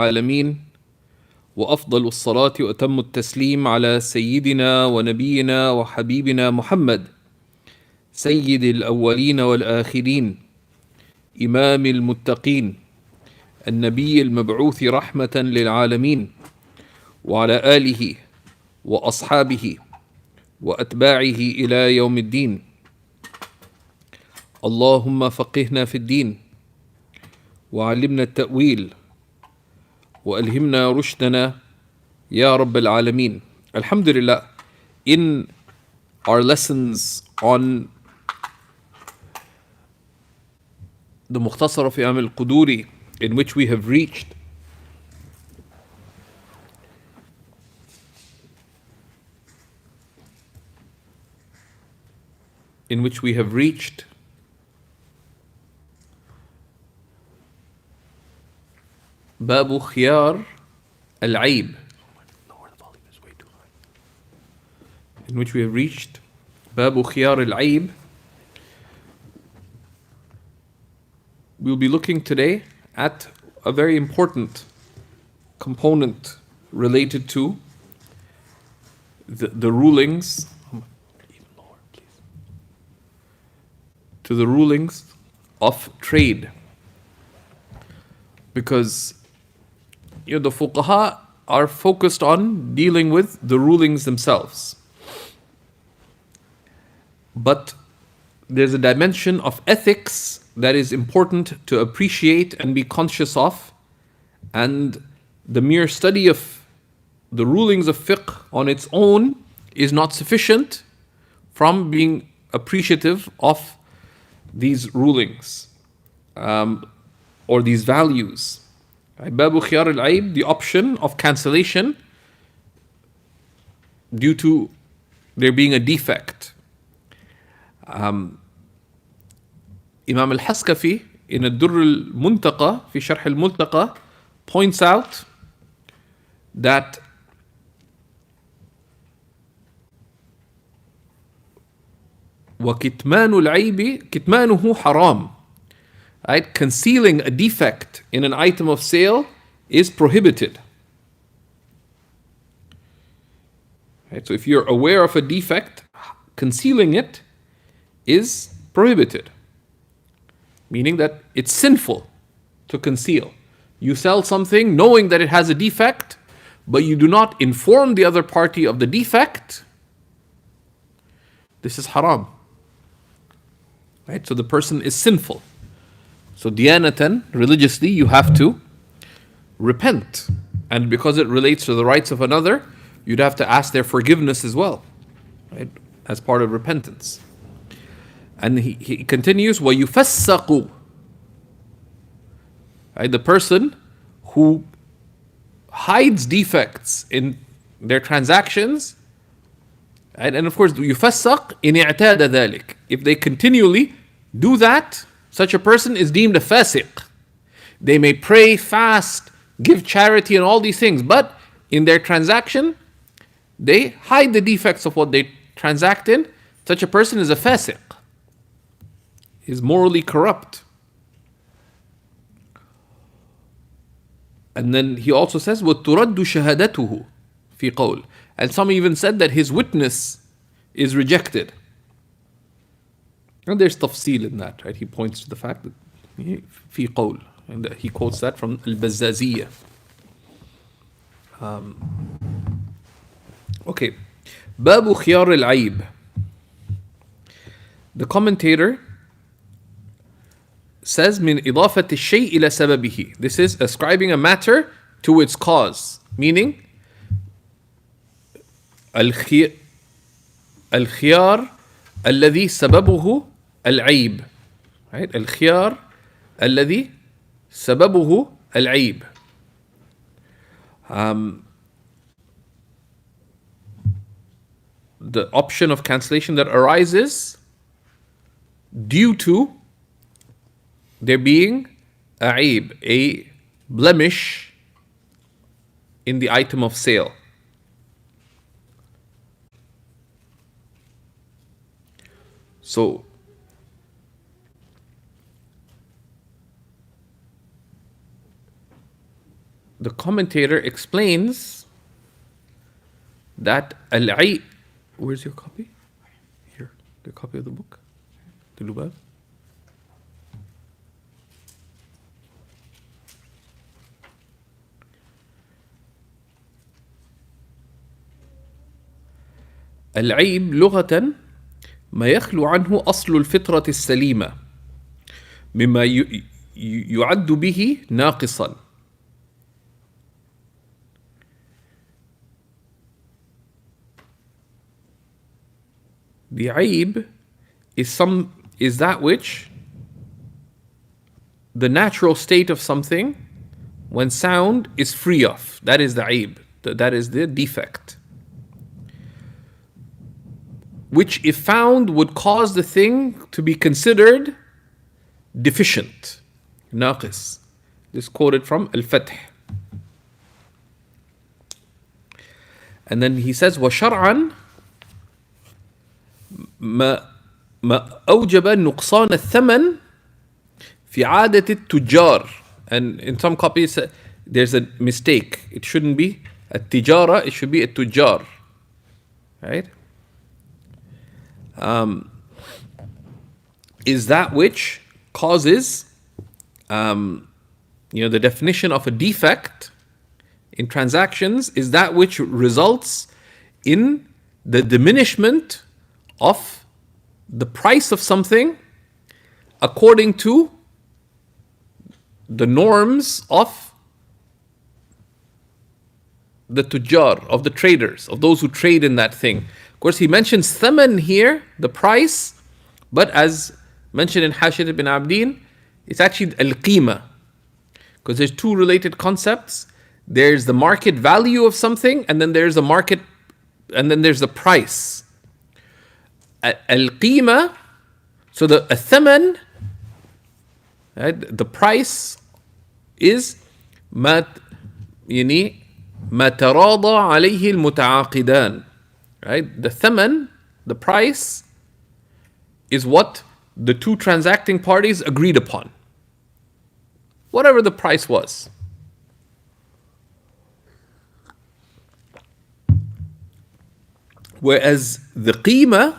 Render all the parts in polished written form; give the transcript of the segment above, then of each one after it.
العالمين وأفضل الصلاة وأتم التسليم على سيدنا ونبينا وحبيبنا محمد سيد الأولين والآخرين إمام المتقين النبي المبعوث رحمة للعالمين وعلى آله وأصحابه وأتباعه إلى يوم الدين. اللهم فقهنا في الدين وعلمنا التأويل وألهمنا رشدنا يا رب العالمين. Alhamdulillah, in our lessons on the Mukhtasar of Quduri, in which we have reached Babu Khiyar al-Aib, Babu Khiyar al-Aib. We'll be looking today at a very important component related to the rulings, of trade. Because the fuqaha are focused on dealing with the rulings themselves. But there's a dimension of ethics that is important to appreciate and be conscious of, and the mere study of the rulings of fiqh on its own is not sufficient from being appreciative of these rulings or these values. Babu Khiyar al-Aib, the option of cancellation due to there being a defect. Imam al-Haskafi in Ad-Durr al-Muntaqa fi Sharh al-Multaqa points out that وَكِتْمَانُ الْعَيْبِ كِتْمَانُهُ حَرَامٌ. Right? Concealing a defect in an item of sale is prohibited. Right? So if you're aware of a defect, concealing it is prohibited. Meaning that it's sinful to conceal. You sell something knowing that it has a defect, but you do not inform the other party of the defect. This is haram. Right? So the person is sinful. So diyanatan, religiously, you have to repent. And because it relates to the rights of another, you'd have to ask their forgiveness as well, right? As part of repentance. And he continues, وَيُفَسَّقُ. Right? The person who hides defects in their transactions, right? And of course, يُفَسَّقْ إِنْ اعْتَادَ ذَلك. If they continually do that, such a person is deemed a fasiq. They may pray, fast, give charity and all these things, but in their transaction, they hide the defects of what they transact in. Such a person is a fasiq, is morally corrupt. And then he also says, وَتُرَدُّ شَهَادَتُهُ فِي قَوْلٍ. And some even said that his witness is rejected. And there's tafsil in that, right? He points to the fact that fi qawl, and he quotes that from al-Bazzaziyya. Okay, Babu Khiyar al-Aib. The commentator says min idafat al-shay ila sababihi. This is ascribing a matter to its cause, meaning al-khiyar alladhi sababuhu al-aib. Right? Al-khiyar alladhi sababuhu al-aib. The option of cancellation that arises due to there being a blemish in the item of sale. So the commentator explains that al-ayb. Where's your copy? Here, the copy of the book. The Lubab. العيب لغة ما يخلو عنه أصل الفطرة السليمة مما يعد به ناقصا. The عيب is that which the natural state of something when sound is free of. That is the عيب. That is the defect, which if found would cause the thing to be considered deficient. ناقص. This quoted from Al-Fath. And then he says وشرعا ما أوجب نقصان الثمن في عادة التجار. And in some copies there's a mistake. It shouldn't be التجارة, it should be التجار. Right? Is that which causes, the definition of a defect in transactions is that which results in the diminishment of the price of something according to the norms of the tujjar, of the traders, of those who trade in that thing. Of course, he mentions thaman here, the price, but as mentioned in Hashir ibn Abdin, it's actually al-qima, because there's two related concepts. There's the market value of something, and then there's the market, and then there's the price. Al-qima, so the thaman, right, the price is ما تراضى عليه المتعاقدان. Right? The thaman, the price, is what the two transacting parties agreed upon. Whatever the price was. Whereas the qima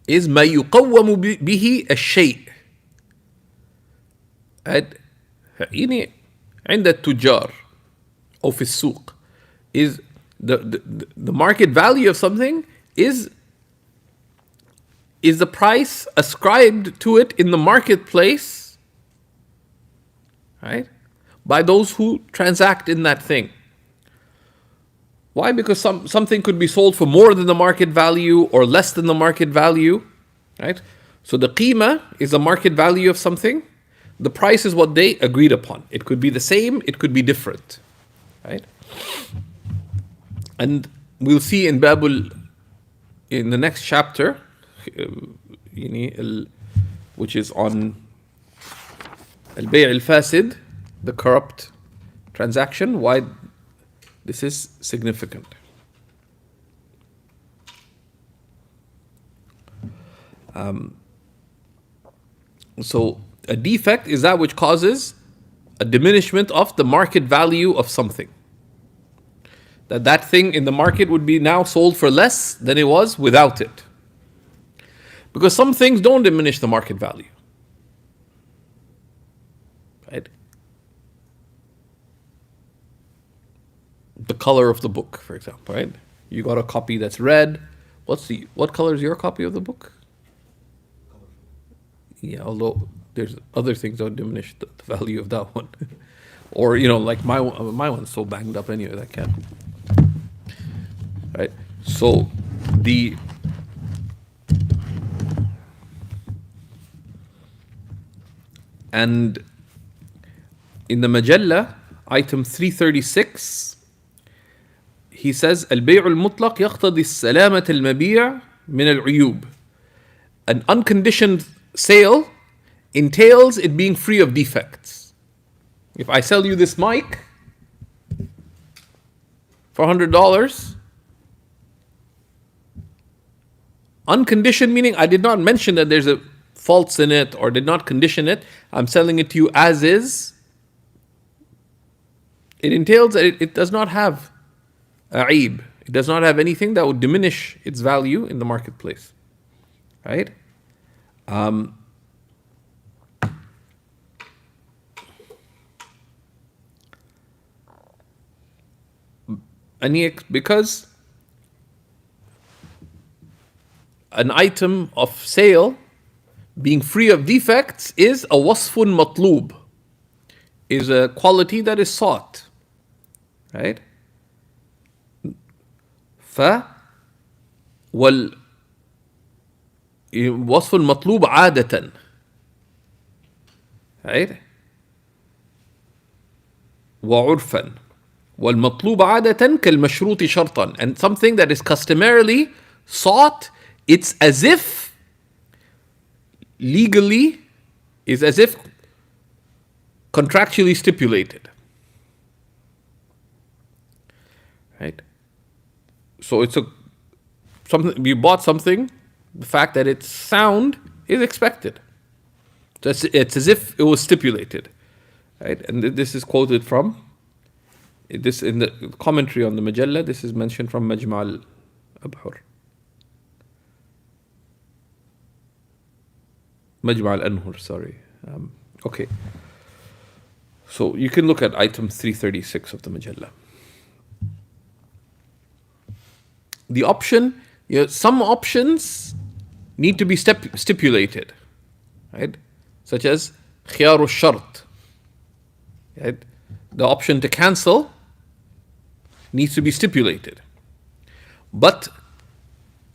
is ما يقوم به الشيء. يعني عند التجار أو في السوق is the market value of something is the price ascribed to it in the marketplace, right, by those who transact in that thing. Why? Because something could be sold for more than the market value or less than the market value, right? So the qima is the market value of something. The price is what they agreed upon. It could be the same, it could be different, right? And we'll see in in the next chapter, which is on al-bay' al-fasid, the corrupt transaction, why this is significant. So a defect is that which causes a diminishment of the market value of something. That thing in the market would be now sold for less than it was without it. Because some things don't diminish the market value. Right? The color of the book, for example, right? You got a copy that's red. What color is your copy of the book? Yeah, although there's other things that diminish the value of that one. Or, like my one's so banged up anyway that can't. Right? So and in the Majalla, item 336, he says, البيع المطلق يقتضي السلامة المبيع من العيوب. An unconditioned sale entails it being free of defects. If I sell you this mic for $100, unconditioned meaning I did not mention that there's a faults in it or did not condition it. I'm selling it to you as is. it entails that it does not have aib. It does not have anything that would diminish its value in the marketplace. Right? Because an item of sale being free of defects is a wasfun matlub, is a quality that is sought. Right? وصف المطلوب عادة. Right? وعرفا والمطلوب عادة كالمشروط شرطا. And something that is customarily sought, it's as if legally, is as if contractually stipulated. Right? So it's something you bought something, the fact that it's sound is expected. So it's as if it was stipulated. Right? And this is quoted from this in the commentary on the Majalla. This is mentioned from Majma' al-Abhur. Majma' al-Anhur, sorry. Okay. So you can look at item 336 of the Majalla. The option, some options need to be stipulated, right? Such as khiyaru shart. Right? The option to cancel needs to be stipulated. But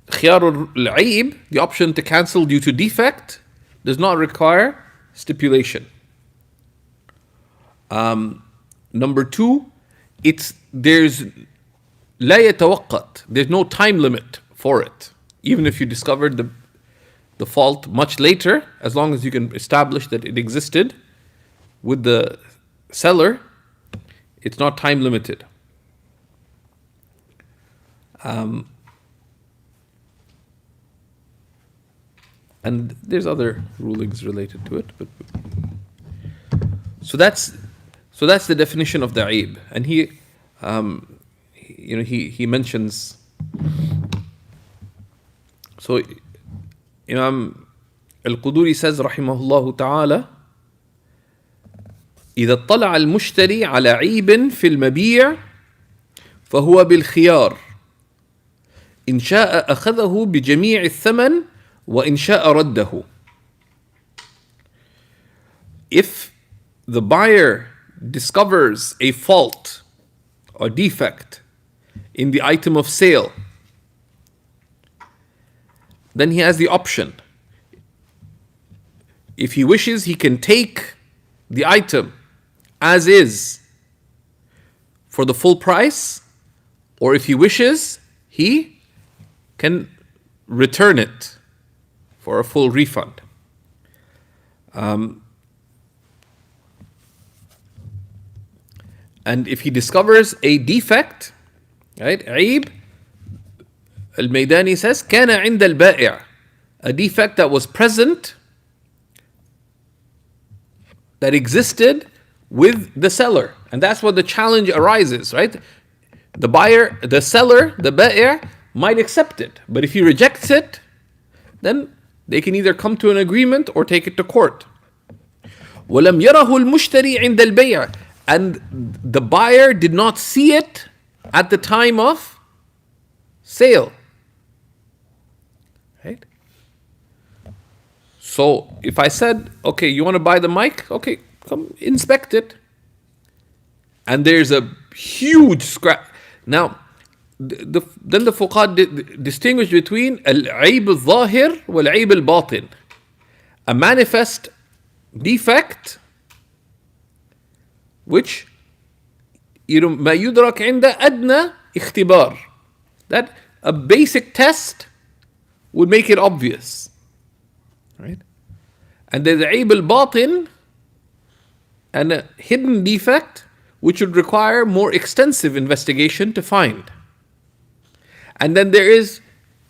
khiyaru al-aib, the option to cancel due to defect, does not require stipulation. Number two, there's لا يتوقت. There's no time limit for it. Even if you discovered the fault much later, as long as you can establish that it existed with the seller, it's not time limited. And there's other rulings related to it, but so that's the definition of the aib. And he mentions. So Imam al-Quduri says, rahimahullah ta'ala, إذا اطلع المشتري على عيب في المبيع فهو بالخيار إن شاء أخذه بجميع الثمن وإن شاء رده. If the buyer discovers a fault or defect in the item of sale, then he has the option. If he wishes, he can take the item as is for the full price, or if he wishes, he can return it for a full refund. And if he discovers a defect, right, عيب, Al-Maydani says, كان عند البائع, a defect that was present, that existed with the seller. And that's what the challenge arises, right? The buyer, the seller, the ba'i' might accept it. But if he rejects it, then they can either come to an agreement or take it to court. وَلَمْ يَرَهُ الْمُشْتَرِي عِنْدَ الْبَيْعِ, and the buyer did not see it at the time of sale. Right? So if I said, okay, you want to buy the mic? Okay, come inspect it. And there's a huge scratch. Now, then the fuqaha distinguish between al-aib al-zahir wal-aib al-batin. A manifest defect, which ما يدرك عند أدنى اختبار. That a basic test would make it obvious. Right? And there's the aib al-batin, and a hidden defect, which would require more extensive investigation to find. And then there is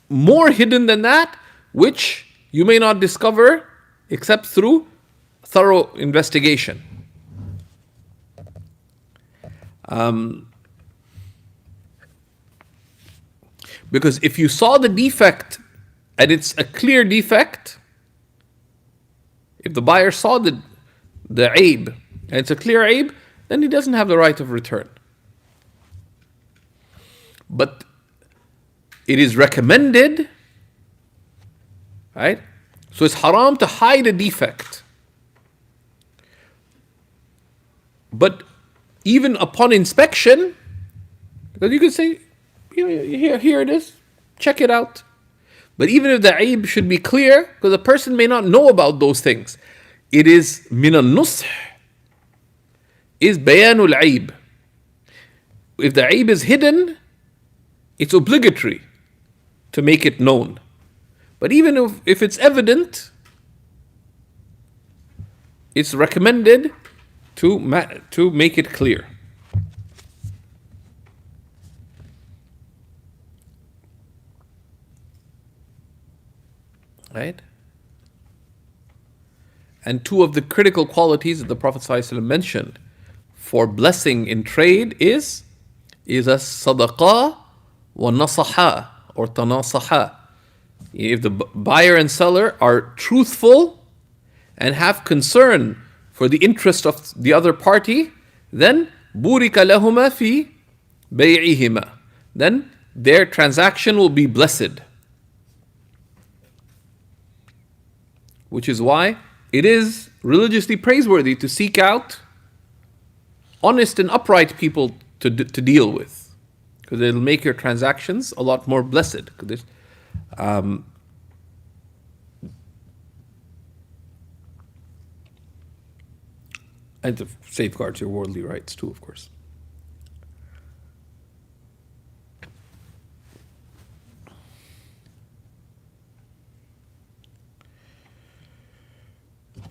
more hidden than that, which you may not discover except through thorough investigation. Because if you saw the defect and it's a clear defect, if the buyer saw the aib and it's a clear aib, then he doesn't have the right of return. But it is recommended, right? So it's haram to hide a defect. But even upon inspection, because you could say, here it is, check it out. But even if the aib should be clear, because the person may not know about those things, it is min al-nush, is bayanul aib. If the aib is hidden, it's obligatory to make it known. But even if it's evident, it's recommended to make it clear. Right? And two of the critical qualities that the Prophet ﷺ mentioned for blessing in trade is a sadaqah wa nasaha or tanasaha. If the buyer and seller are truthful and have concern for the interest of the other party, then burika lahuma fi bay'ihima. Then their transaction will be blessed. Which is why it is religiously praiseworthy to seek out honest and upright people to deal with, because it'll make your transactions a lot more blessed. And to safeguard your worldly rights too, of course.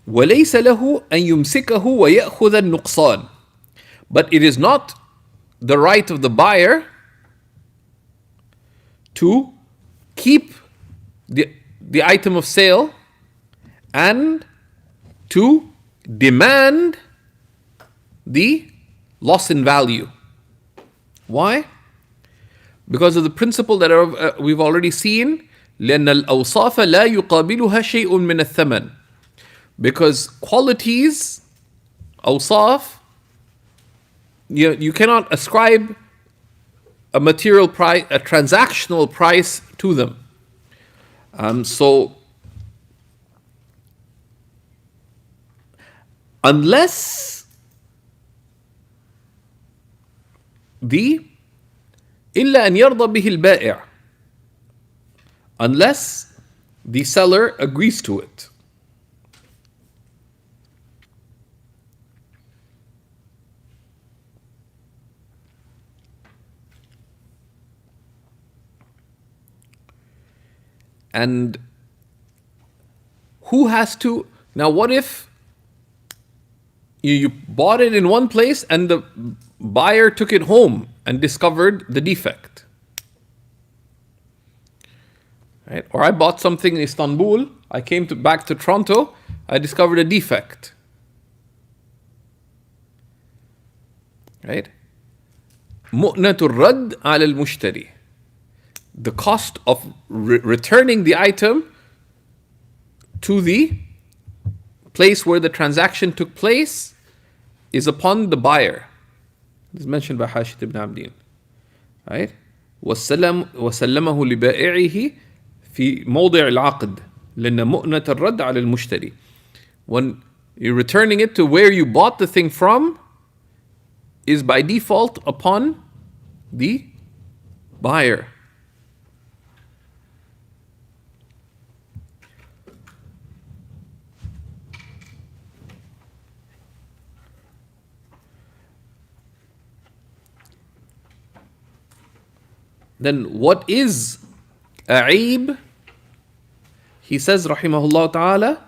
وَلَيْسَ لَهُ أَن يُمْسِكَهُ وَيَأْخُذَ النُّقْصَانِ. But it is not the right of the buyer to keep the item of sale and to demand the loss in value. Why? Because of the principle that we've already seen, لأن الأوصاف لا يقابلها شيء من الثمن. Because qualities, awsaf, you cannot ascribe a material price, a transactional price to them. So, unless إلا أن يرضى به البائع, unless the seller agrees to it. And who has to... Now what if you bought it in one place and the buyer took it home and discovered the defect? Right? Or I bought something in Istanbul, I came back to Toronto, I discovered a defect. Right? مؤنة الرد على المشتري. The cost of returning the item to the place where the transaction took place is upon the buyer. This is mentioned by Hashid ibn Abdin. Right? وسلمه لبائعه في موضع العقد لأن مؤنة الرد على المشتري. When you're returning it to where you bought the thing from is by default upon the buyer. Then what is aib? He says rahimahullah ta'ala,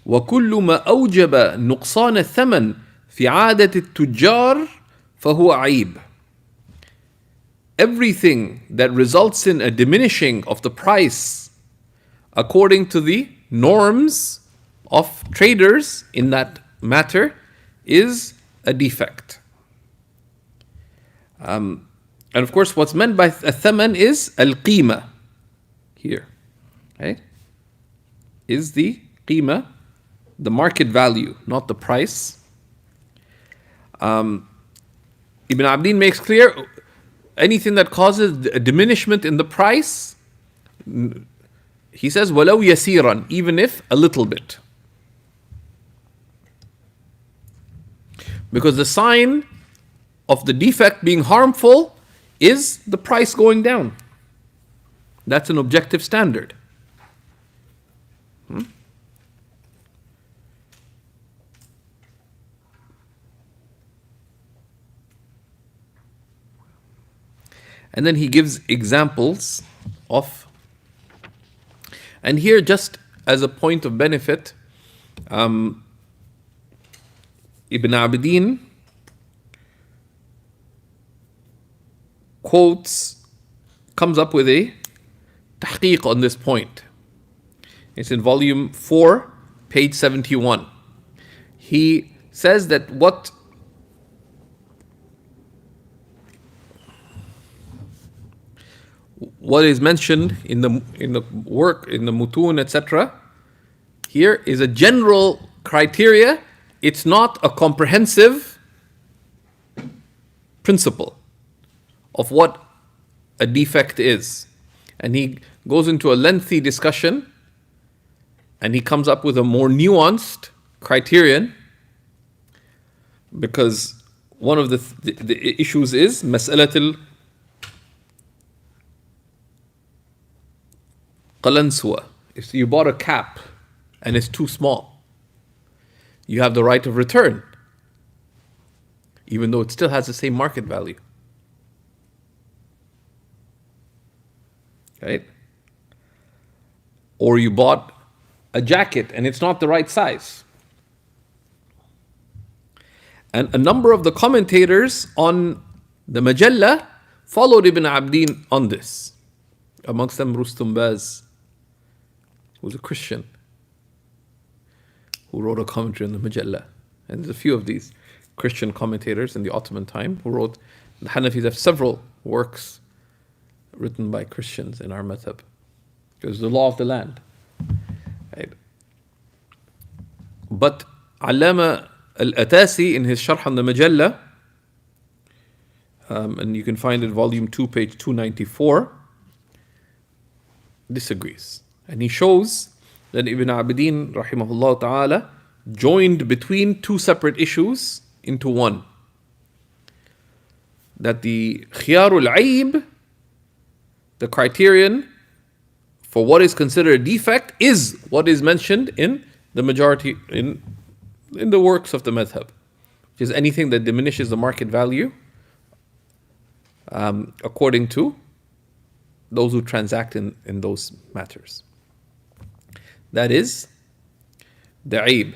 وَكُلُّ مَا أَوْجَبَ نُقْصَانَ الثَّمَنِ فِي عَادَةِ التُّجَّارِ فَهُوَ عَيْبٌ. Everything that results in a diminishing of the price according to the norms of traders in that matter is a defect. And of course, what's meant by thaman is al-qima here. Okay? Is the qima, the market value, not the price. Ibn Abdin makes clear anything that causes a diminishment in the price, he says, وَلَوْ يَسِيرًا, even if a little bit. Because the sign of the defect being harmful is the price going down. That's an objective standard. And then he gives examples of, and here just as a point of benefit, Ibn Abidin comes up with a tahqiq on this point. It's in volume 4, page 71. He says that what is mentioned in the work, in the mutun, etc., here is a general criteria. It's not a comprehensive principle of what a defect is. And he goes into a lengthy discussion and he comes up with a more nuanced criterion, because one of the issues is mas'alatul qalanswa. If you bought a cap and it's too small, you have the right of return, even though it still has the same market value. Right? Or you bought a jacket and it's not the right size. And a number of the commentators on the Majalla followed Ibn Abdin on this. Amongst them Rustum Baz, who was a Christian, who wrote a commentary on the Majalla. And there's a few of these Christian commentators in the Ottoman time who wrote, the Hanafis have several works written by Christians in our madhab. It was the law of the land. Right? But Allama al-Atasi in his Sharh on the Majalla, and you can find it volume 2, page 294, disagrees. And he shows that Ibn Abidin rahimahullah ta'ala joined between two separate issues into one. That the khiyarul aib, the criterion for what is considered a defect, is what is mentioned in the majority, in the works of the madhab, which is anything that diminishes the market value according to those who transact in those matters. That is the aib.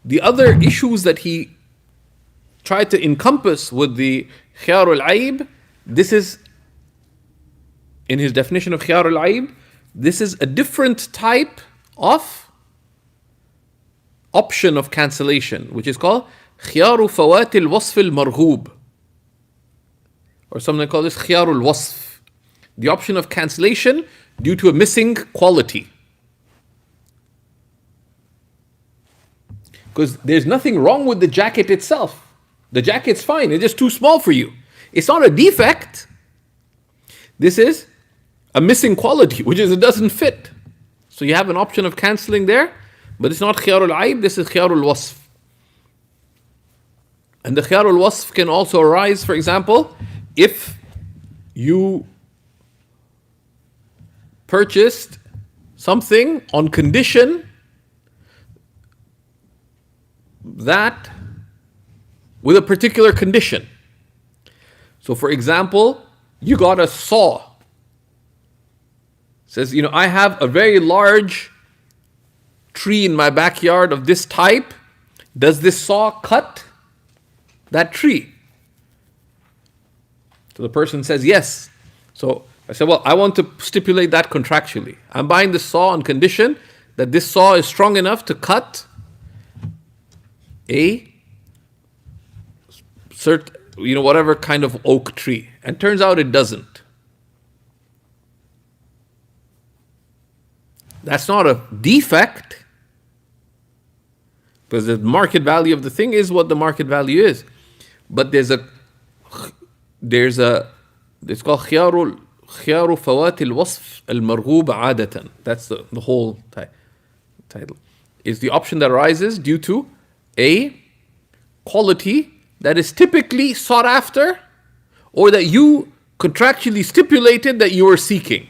The other issues that he tried to encompass with the khiyarul aib, this is, in his definition of khiyarul aib, this is a different type of option of cancellation, which is called khiyaru fawatil wasf al-marghub, or something called this khiyarul wasf, the option of cancellation due to a missing quality. Because there's nothing wrong with the jacket itself. The jacket's fine, it's just too small for you. It's not a defect. This is a missing quality, which is it doesn't fit. So you have an option of cancelling there, but it's not khiyarul aib, this is khiyarul wasf. And the khiyarul wasf can also arise, for example, if you purchased something on condition that, with a particular condition. So for example, you got a saw. It says, I have a very large tree in my backyard of this type. Does this saw cut that tree? So the person says yes. So I said, well, I want to stipulate that contractually. I'm buying this saw on condition that this saw is strong enough to cut a whatever kind of oak tree. And turns out it doesn't. That's not a defect, because the market value of the thing is what the market value is. But it's called خيار فوات الوصف المرغوب عادة. That's the whole title. Is the option that arises due to a quality that is typically sought after, or that you contractually stipulated that you were seeking.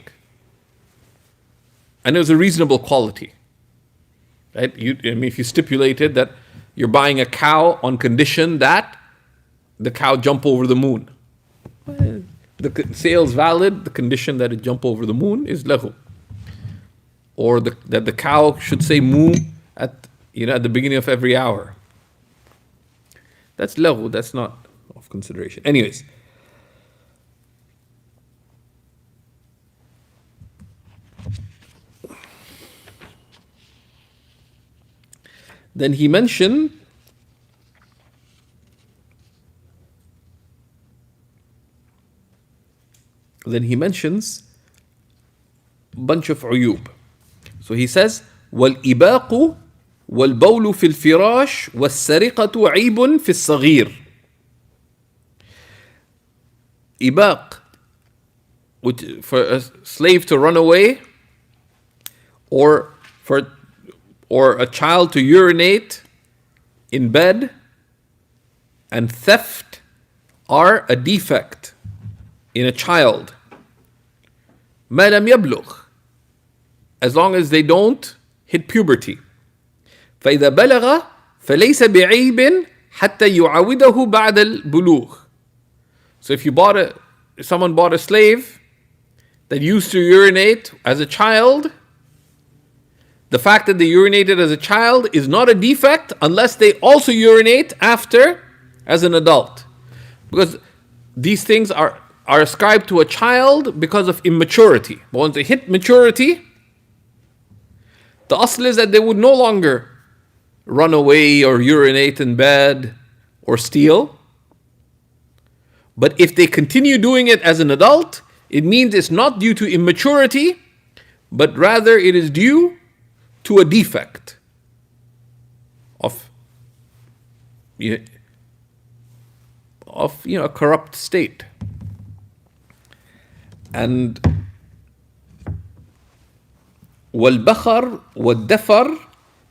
And it was a reasonable quality. Right? If you stipulated that you're buying a cow on condition that the cow jump over the moon. The sale's valid, the condition that it jump over the moon is lahu. Or that the cow should say moo at the beginning of every hour. That's lahu, that's not of consideration. Anyways. Then he mentions a bunch of uyub. So he says, وَالْإِبَاقُ وَالْبَوْلُ فِي الْفِرَاشِ وَالسَّرِقَةُ عِيبٌ فِي الصَّغِيرِ. Ibaq, for a slave to run away, or a child to urinate in bed, and theft are a defect in a child. ما لم يبلغ, as long as they don't hit puberty. فإذا بلغ فليس بعيب حتى يعوده بعد البلوغ. So if someone bought a slave that used to urinate as a child, the fact that they urinated as a child is not a defect unless they also urinate after as an adult. Because these things are ascribed to a child because of immaturity. But once they hit maturity, the asl is that they would no longer run away or urinate in bed or steal. But if they continue doing it as an adult, it means it's not due to immaturity, but rather it is due to a defect of a corrupt state. And والبخر والدفر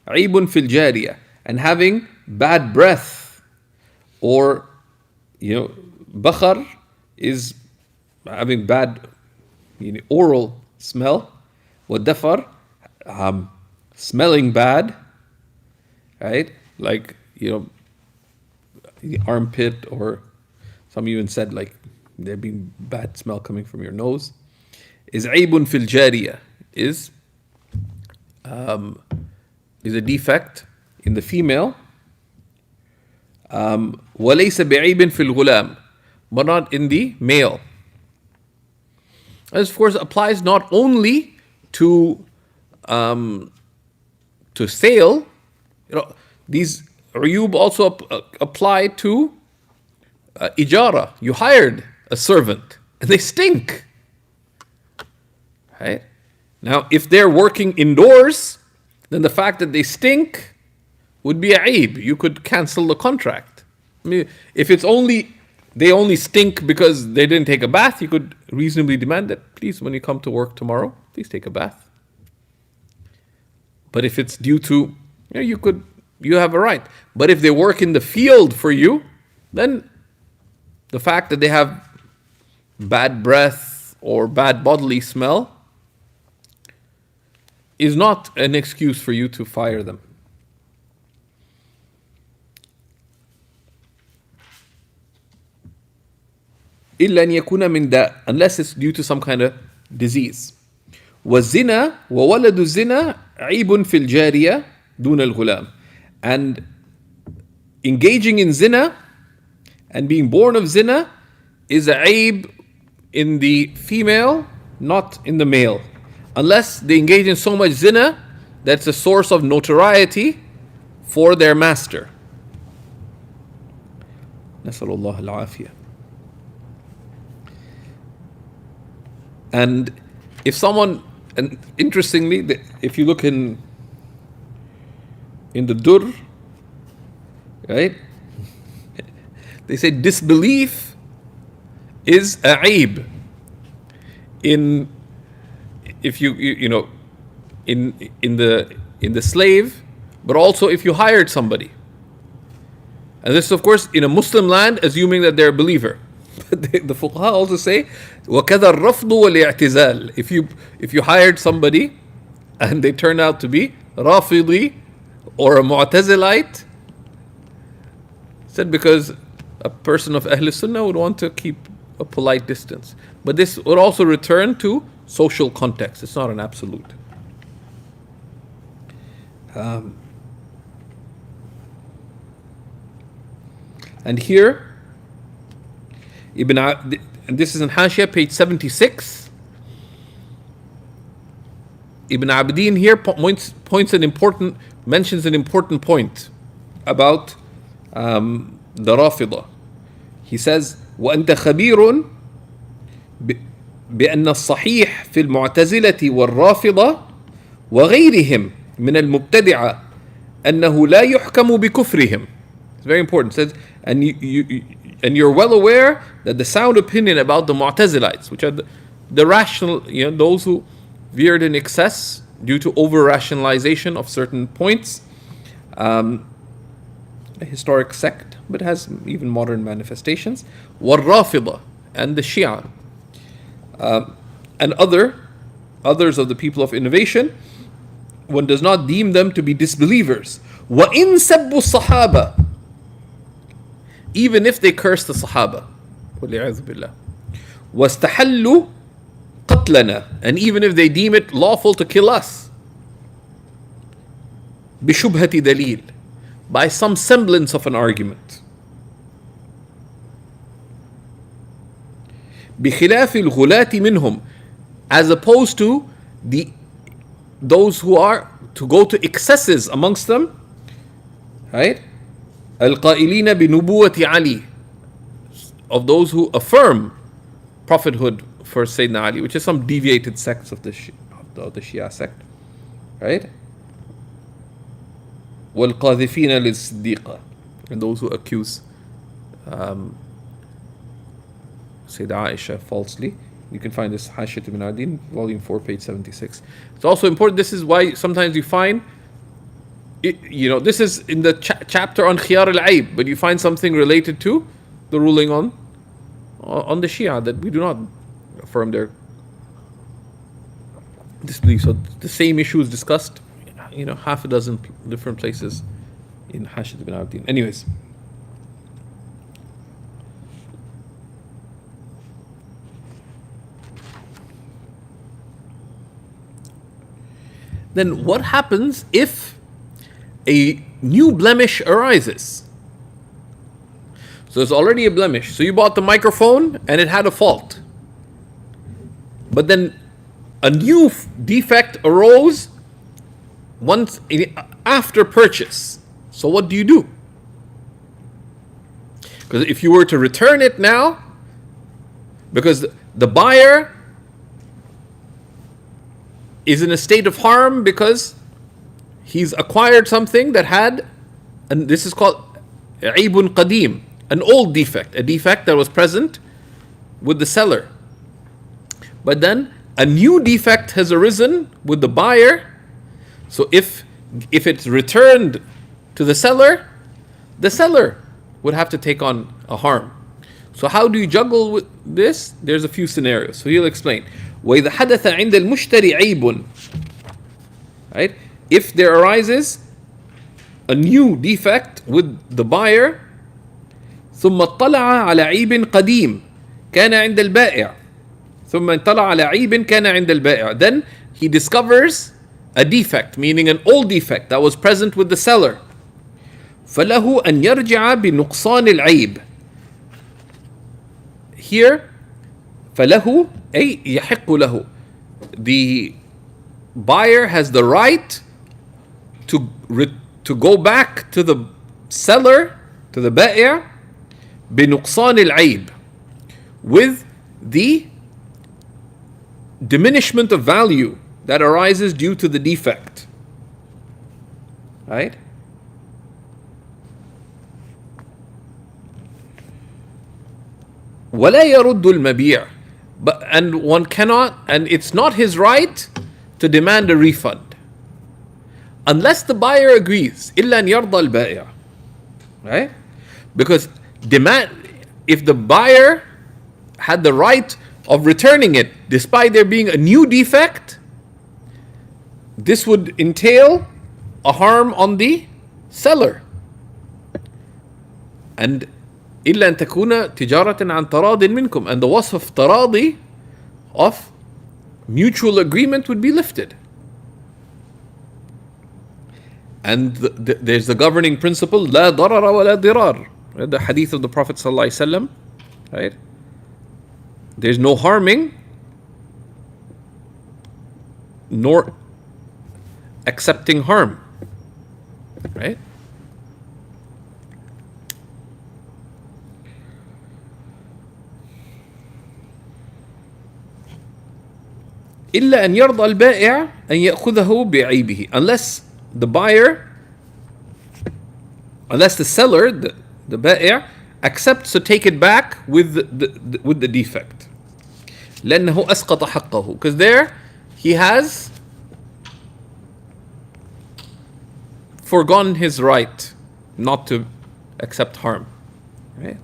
عيب في الجارية, and having bad breath, or bakhar is having bad oral smell, والدفر smelling bad, right? Like the armpit, or some even said like there being bad smell coming from your nose, is عيب في الجارية, is a defect in the female. وليس بعيب في الغلام, but not in the male. This of course applies not only to sale. These uyub also apply to ijara. You hired a servant and they stink. Right? Now, if they're working indoors, then the fact that they stink would be a aib. You could cancel the contract. I mean, if they only stink because they didn't take a bath, you could reasonably demand that, please, when you come to work tomorrow, please take a bath. But if it's due to, you have a right. But if they work in the field for you, then the fact that they have bad breath or bad bodily smell is not an excuse for you to fire them. إلا أن يكون من داء, unless it's due to some kind of disease. والزنا وولد الزنا عيب في الجارية دون الغلام. And engaging in zina and being born of zina is a aib in the female, not in the male. Unless they engage in so much zina that's a source of notoriety for their master. نسأل الله العافية. And if someone, and interestingly, if you look in the Dur, right, they say disbelief is a aib in, if you know, in the slave, but also if you hired somebody. And this is, of course, in a Muslim land, assuming that they're a believer. But the fuqaha also say, وَكَذَا الرَّفْضُ وَالْإِعْتِزَالِ. If you hired somebody and they turn out to be Rafidi or a Mu'tazilite, said because a person of Ahl Sunnah would want to keep a polite distance. But this would also return to social context. It's not an absolute. And here, and this is in Hashia, page 76. Ibn Abidin here mentions an important point about the Rafida. He says, وأنت خبير بأن الصحيح في المعتزلة والرافضة وغيرهم من المبتدعة أنه لا يحكم بكفرهم. It's very important. It says, and you're well aware that the sound opinion about the Mu'tazilites, which are the rational, those who veered in excess due to over-rationalization of certain points, a historic sect, but has even modern manifestations, وَالرَّافِضَةِ, and the Shia, and others of the people of innovation, one does not deem them to be disbelievers. وَإِن سَبُّوا الصَّحَابَةِ, even if they curse the Sahaba, وَالْعِيَاذُ بِاللَّهِ, وَاسْتَحَلُّوا قَتْلَنَا, and even if they deem it lawful to kill us, بِشُبْهَةِ دَلِيلٍ, by some semblance of an argument. بِخِلَافِ الْغُلَاةِ مِنْهُمْ, as opposed to those who are to go to excesses amongst them, right? القائلين بنبوة علي, of those who affirm prophethood for Sayyidina Ali, which is some deviated sects of the Shia sect, right? والقاذفين للصديقة, and those who accuse Sayyidah Aisha falsely. You can find this Hashiyat ibn Adin, volume 4, page 76. It's also important. This is why sometimes you find, this is in the chapter on Khiyar al-Aib, but you find something related to the ruling on the Shia, that we do not affirm their disbelief. So the same issue is discussed, half a dozen different places in Hashiyat ibn Adin. Anyways. Then what happens if a new blemish arises? So there's already a blemish. So you bought the microphone and it had a fault. But then a new defect arose after purchase. So what do you do? Because if you were to return it now, because the buyer is in a state of harm because he's acquired something that had, and this is called aibun qadim, an old defect, a defect that was present with the seller. But then a new defect has arisen with the buyer. So if it's returned to the seller would have to take on a harm. So how do you juggle with this? There's a few scenarios. So he'll explain. وَإِذَا حَدَثَ عِنْدَ الْمُشْتَرِ عَيْبٌ, right? If there arises a new defect with the buyer, ثُمَّ اطَّلَعَ عَلَى عَيْبٍ قَدِيمٍ كَانَ عِنْدَ الْبَائِعِ ثُمَّ اطَّلَعَ عَلَى عَيْبٍ كَانَ عِنْدَ الْبَائِعِ, then he discovers a defect, meaning an old defect that was present with the seller. فَلَهُ أَنْ يَرْجِعَ بِنُقْصَانِ الْعَيْبِ. Here, فَلَهُ أي يحق له, the buyer has the right to go back to the seller, to the ba'i', بنقصان العيب, with the diminishment of value that arises due to the defect. Right? ولا يرد المبيع, and one cannot, and it's not his right to demand a refund unless the buyer agrees. إلا أن يرضى البائع. Right? Because if the buyer had the right of returning it despite there being a new defect, this would entail a harm on the seller. And إلا أن تكون تجارة عن تراض منكم, and the wasf of تراضي, of mutual agreement, would be lifted. And there's the governing principle, لا ضرر ولا ضرار, the hadith of the Prophet ﷺ, right? There's no harming nor accepting harm, right? إلا أن يرضى البائع أن يأخذه بعيبه, unless the seller, the بائع, accepts to take it back with the defect. لأنه أسقط حقه, because there he has forgone his right not to accept harm. Right?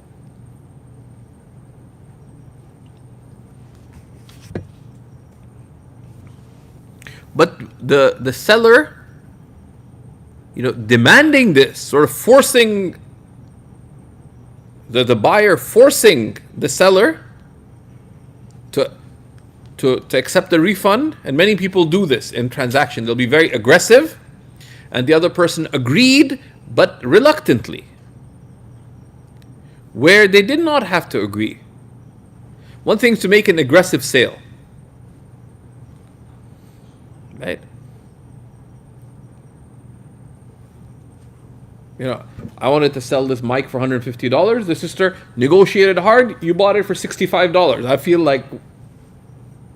But the seller, demanding this, sort of forcing the buyer, forcing the seller to accept the refund, and many people do this in transactions. They'll be very aggressive, and the other person agreed, but reluctantly, where they did not have to agree. One thing is to make an aggressive sale. Right? I wanted to sell this mic for $150. The sister negotiated hard. You bought it for $65. I feel like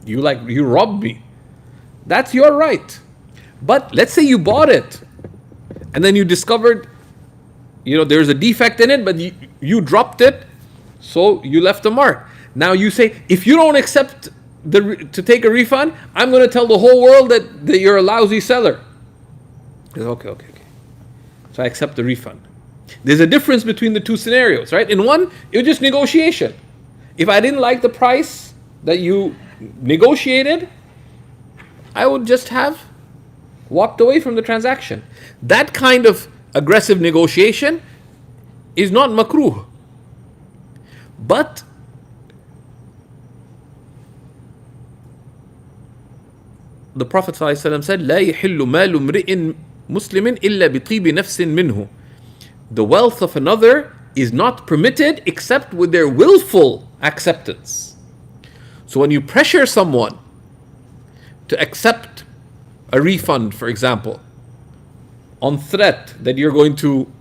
you robbed me. That's your right. But let's say you bought it, and then you discovered, there's a defect in it, but you dropped it, so you left a mark. Now you say, if you don't accept to take a refund, I'm going to tell the whole world that you're a lousy seller. Okay. So I accept the refund. There's a difference between the two scenarios, right? In one, it was just negotiation. If I didn't like the price that you negotiated, I would just have walked away from the transaction. That kind of aggressive negotiation is not makruh. But the Prophet ﷺ said, لا يحل مال امرئ مسلم إلا بطيب نفس منه. The wealth of another is not permitted except with their willful acceptance. So when you pressure someone to accept a refund, for example, on threat that you're going to,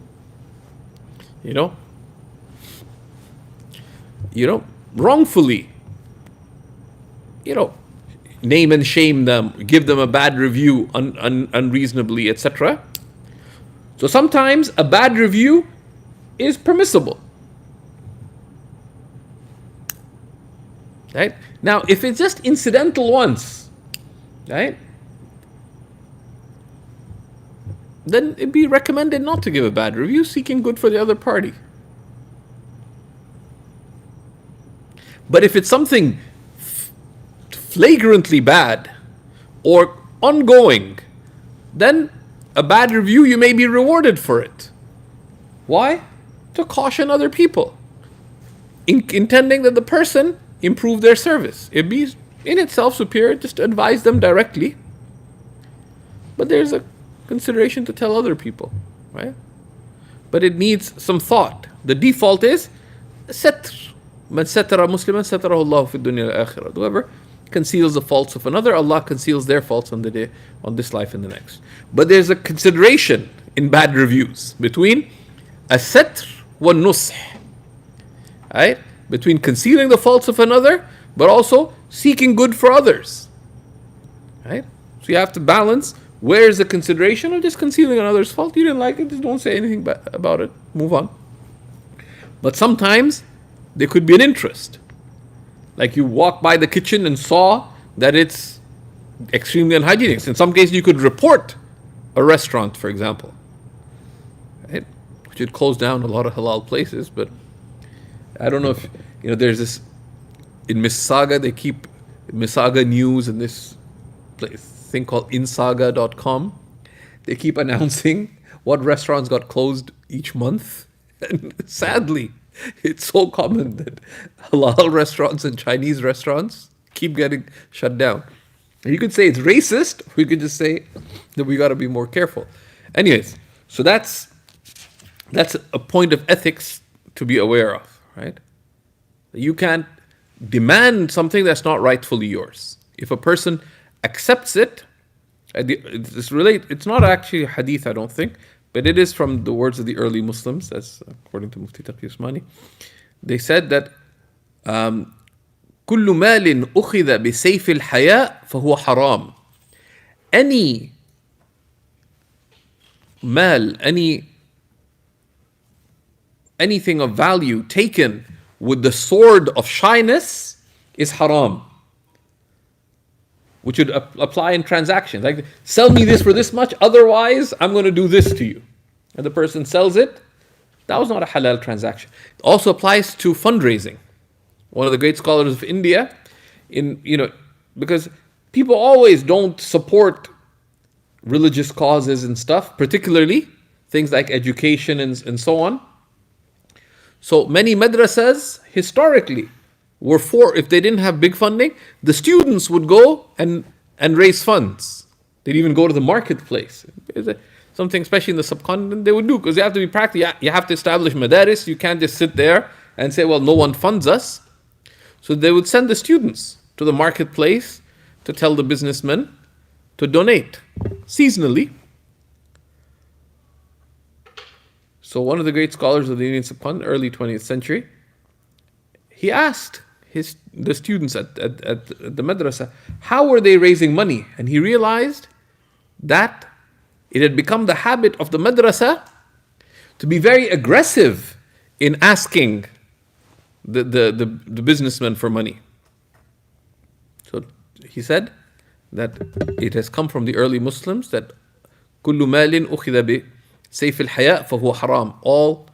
wrongfully, name and shame them, give them a bad review unreasonably, etc. So sometimes a bad review is permissible. Right? Now, if it's just incidental once, right, then it'd be recommended not to give a bad review, seeking good for the other party. But if it's something flagrantly bad or ongoing, then a bad review, you may be rewarded for it. Why? To caution other people, intending that the person improve their service. It'd be in itself superior just to advise them directly, but there's a consideration to tell other people, right? But it needs some thought. The default is satr. Man satara musliman satarahu Allah fi dunya al-akhirah. Whoever conceals the faults of another, Allah conceals their faults on this life and the next. But there's a consideration in bad reviews between a satr wa nusх. right? Between concealing the faults of another, but also seeking good for others, right? So you have to balance where is the consideration of just concealing another's fault. You didn't like it, just don't say anything about it. Move on. But sometimes there could be an interest. Like you walk by the kitchen and saw that it's extremely unhygienic. In some cases, you could report a restaurant, for example, right? Which would close down a lot of halal places. But I don't know if, there's this, in Mississauga, they keep Mississauga News and this thing called insaga.com. They keep announcing what restaurants got closed each month. And sadly, it's so common that halal restaurants and Chinese restaurants keep getting shut down. You could say it's racist, or you could just say that we got to be more careful. Anyways, so that's a point of ethics to be aware of, right? You can't demand something that's not rightfully yours. If a person accepts it, it's not actually a hadith, I don't think, but it is from the words of the early Muslims, as according to Mufti Taqi Usmani. They said that كل مال أخذ بسيف الحياء فهو حرام. Any mal, anything of value taken with the sword of shyness is haram. Which would apply in transactions. Like, sell me this for this much, otherwise I'm going to do this to you. And the person sells it, that was not a halal transaction. It also applies to fundraising. One of the great scholars of India, because people always don't support religious causes and stuff, particularly things like education and so on. So many madrasas historically were for, if they didn't have big funding, the students would go and raise funds. They'd even go to the marketplace. Something, especially in the subcontinent, they would do, because you have to be practical. You have to establish madaris. You can't just sit there and say, well, no one funds us. So they would send the students to the marketplace to tell the businessmen to donate seasonally. So one of the great scholars of the Indian subcontinent, early 20th century, he asked the students at the madrasa, how were they raising money? And he realized that it had become the habit of the madrasa to be very aggressive in asking the businessmen for money. So he said that it has come from the early Muslims that كل مال أخذ بسيف الحياء فهو حرام. All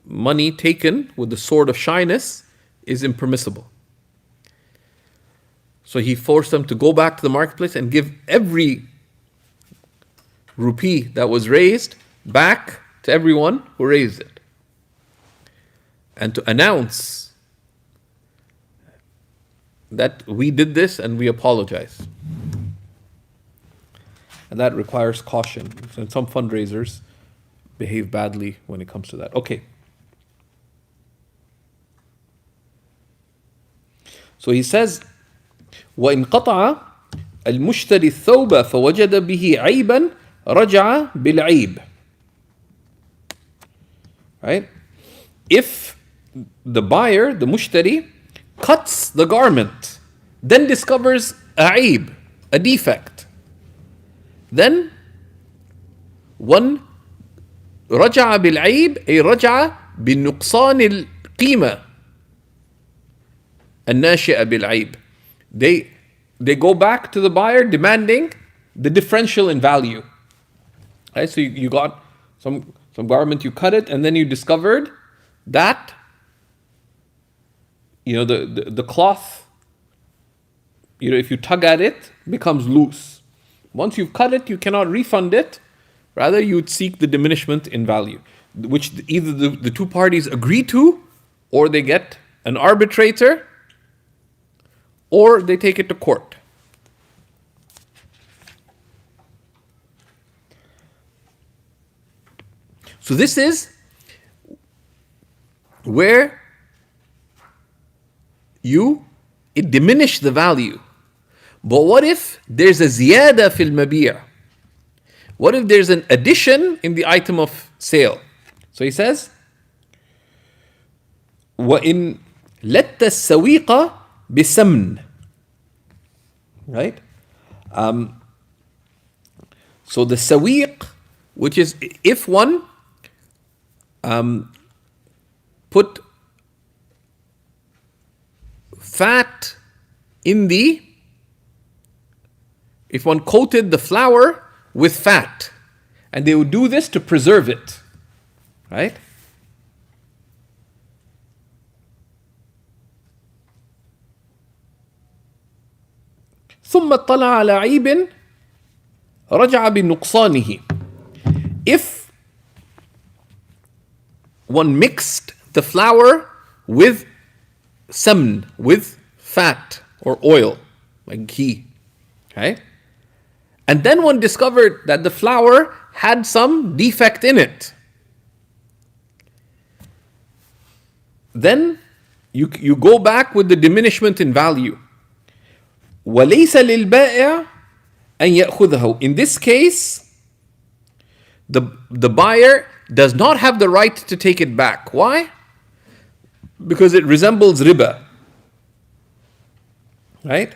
money taken with the sword of shyness is impermissible. So he forced them to go back to the marketplace and give every rupee that was raised back to everyone who raised it. And to announce that we did this and we apologize. And that requires caution. And some fundraisers behave badly when it comes to that. Okay. So he says, وَإِنْ قَطَعَ الْمُشْتَرِي الثَّوْبَ فَوَجَدَ بِهِ عَيْبًا رَجَعَ بِالْعَيْبِ. Right? If the buyer, the mushtari, cuts the garment, then discovers a aib, a defect, then one رجع بالعيب أي رجع بالنقصان القيمة الناشئة بالعيب. They go back to the buyer demanding the differential in value. Right? So you got some garment, you cut it, and then you discovered that the cloth, if you tug at it, becomes loose. Once you've cut it, you cannot refund it. Rather, you would seek the diminishment in value, which either the two parties agree to, or they get an arbitrator, or they take it to court. So this is where it diminished the value. But what if there's a ziyada fil mabi'? What if there's an addition in the item of sale? So he says, وإن لت السويق بسمن. Right? So the sawiq, which is if one put fat in if one coated the flour with fat, and they would do this to preserve it, right? ثم اطلع على عيب رجع بنقصانه. If one mixed the flour with samn, with fat or oil, like ghee, right? And then one discovered that the flour had some defect in it. Then you go back with the diminishment in value. وَلَيْسَ لِلْبَائِعِ أَنْ يَأْخُذَهُ. In this case, the buyer does not have the right to take it back. Why? Because it resembles riba. Right?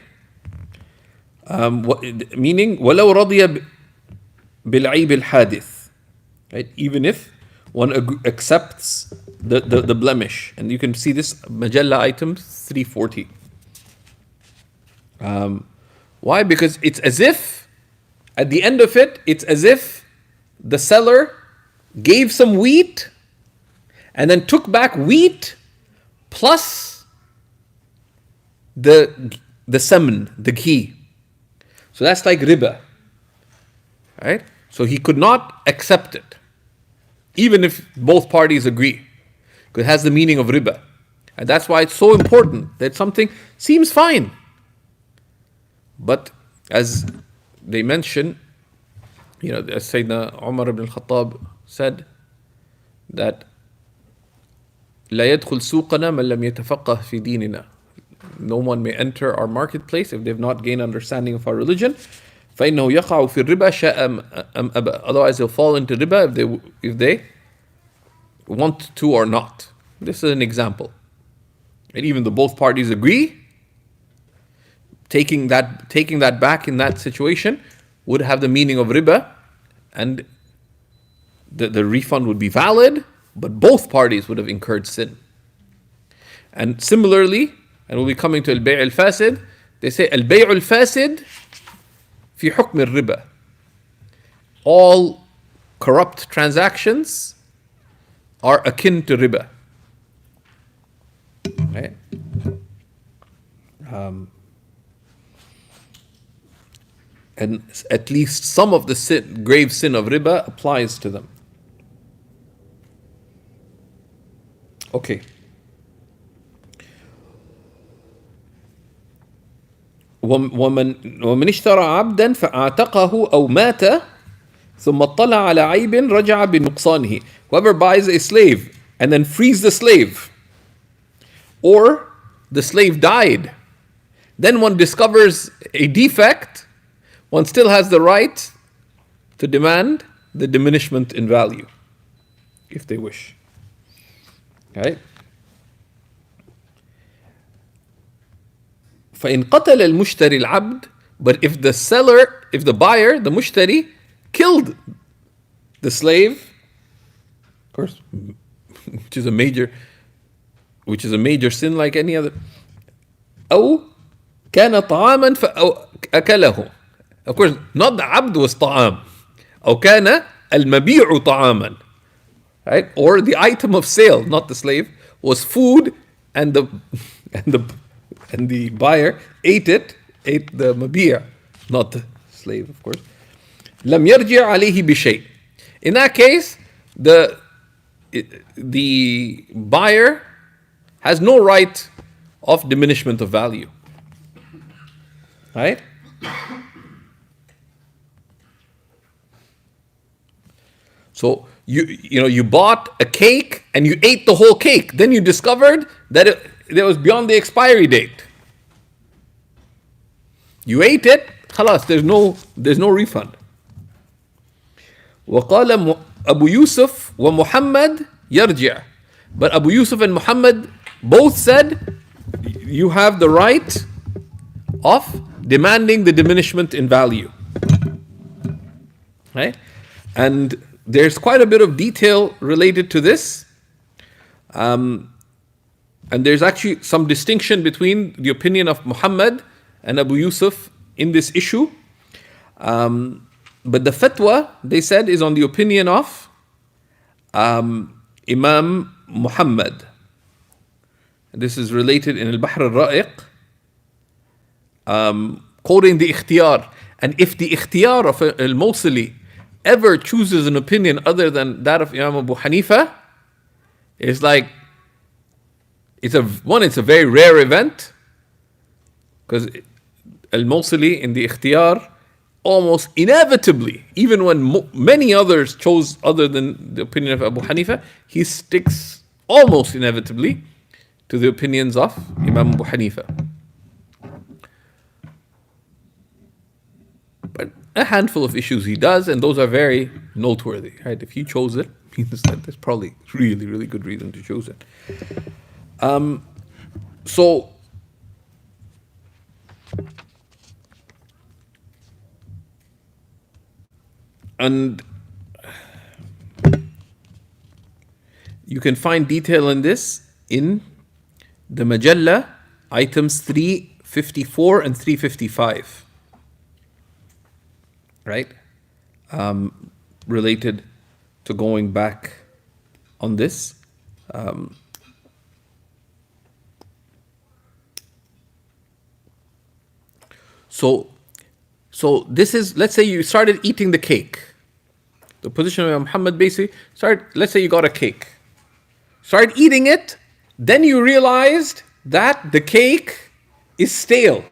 Meaning, وَلَوْ رَضِيَ بِالْعَيْبِ الْحَادِثِ. Right? Even if one accepts the blemish. And you can see this, Majalla item 340. Why? Because it's as if, at the end of it, it's as if the seller gave some wheat and then took back wheat plus the saman, the ghee. So that's like riba. Right? So he could not accept it, even if both parties agree, because it has the meaning of riba. And that's why it's so important that something seems fine. But as they mention, as Sayyidina Umar ibn al-Khattab said, that لا يدخل سوقنا من لم يتفقه في ديننا. No one may enter our marketplace if they've not gained understanding of our religion. فإنه يقع في الربا شاء أم أبى. Otherwise they'll fall into riba if they want to or not. This is an example. And even though both parties agree, taking that back in that situation would have the meaning of riba, and the refund would be valid, but both parties would have incurred sin. And similarly, and we'll be coming to al-bay' al-fasid, they say al-bay' al-fasid fi hukm al-riba. All corrupt transactions are akin to riba. Right? And at least some of the grave sin of riba applies to them. Okay. ومن اشترى عبدا فأعتقه أو مات ثم اطلع على عيب رجع بنقصانه. Whoever buys a slave and then frees the slave, or the slave died, then one discovers a defect, one still has the right to demand the diminishment in value, if they wish. Right? فإن قتل المشتري العبد, but if the buyer, the mushtari, killed the slave, of course, which is a major sin like any other, أو كان طعاما فأكله. Of course, not the abd was طعام. أو كان المبيع طعاما. Right? Or the item of sale, not the slave, was food, and the buyer ate the mabi'a, not the slave, of course. لم يرجع عليه بشيء. In that case, the buyer has no right of diminishment of value. Right? So you bought a cake and you ate the whole cake. Then you discovered that it was beyond the expiry date. You ate it, خلاص, there's no refund. وقال أبو يوسف ومحمد يرجع. But Abu Yusuf and Muhammad, Both said you have the right of demanding the diminishment in value. Right? And there's quite a bit of detail related to this. And there's actually some distinction between the opinion of Muhammad and Abu Yusuf in this issue. But the fatwa, they said, is on the opinion of Imam Muhammad. This is related in Al-Bahr al-Ra'iq, quoting the ikhtiyar. And if the ikhtiyar of al-Mawsili ever chooses an opinion other than that of Imam Abu Hanifa, it's like, it's a very rare event, because al-Mawsili in the ikhtiyar almost inevitably, even when many others chose other than the opinion of Abu Hanifa, he sticks almost inevitably to the opinions of Imam Abu Hanifa. But a handful of issues he does, and those are very noteworthy. Right? If he chose it, means that there's probably really, really good reason to choose it. So and you can find detail in this in the Majalla, items 354 and 355. Right? Related to going back on this. So this is, let's say you started eating the cake. The position of Muhammad basically, let's say you got a cake. Started eating it, then you realized that the cake is stale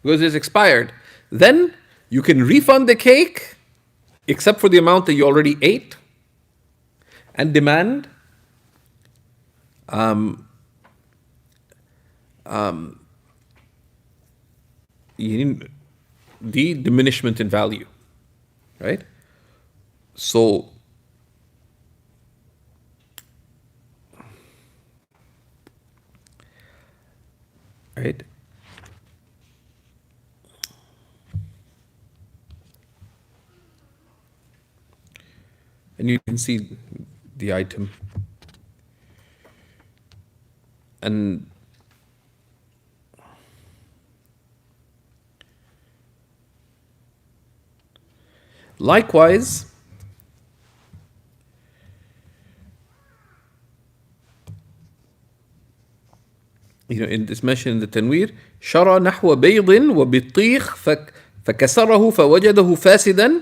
because it's expired. Then you can refund the cake, except for the amount that you already ate, and demand the diminishment in value, right? So right? And you can see the item. And likewise, in this mention in the Tanwir, شرى نحو بيض وبطيخ فكسره فوجده فاسدا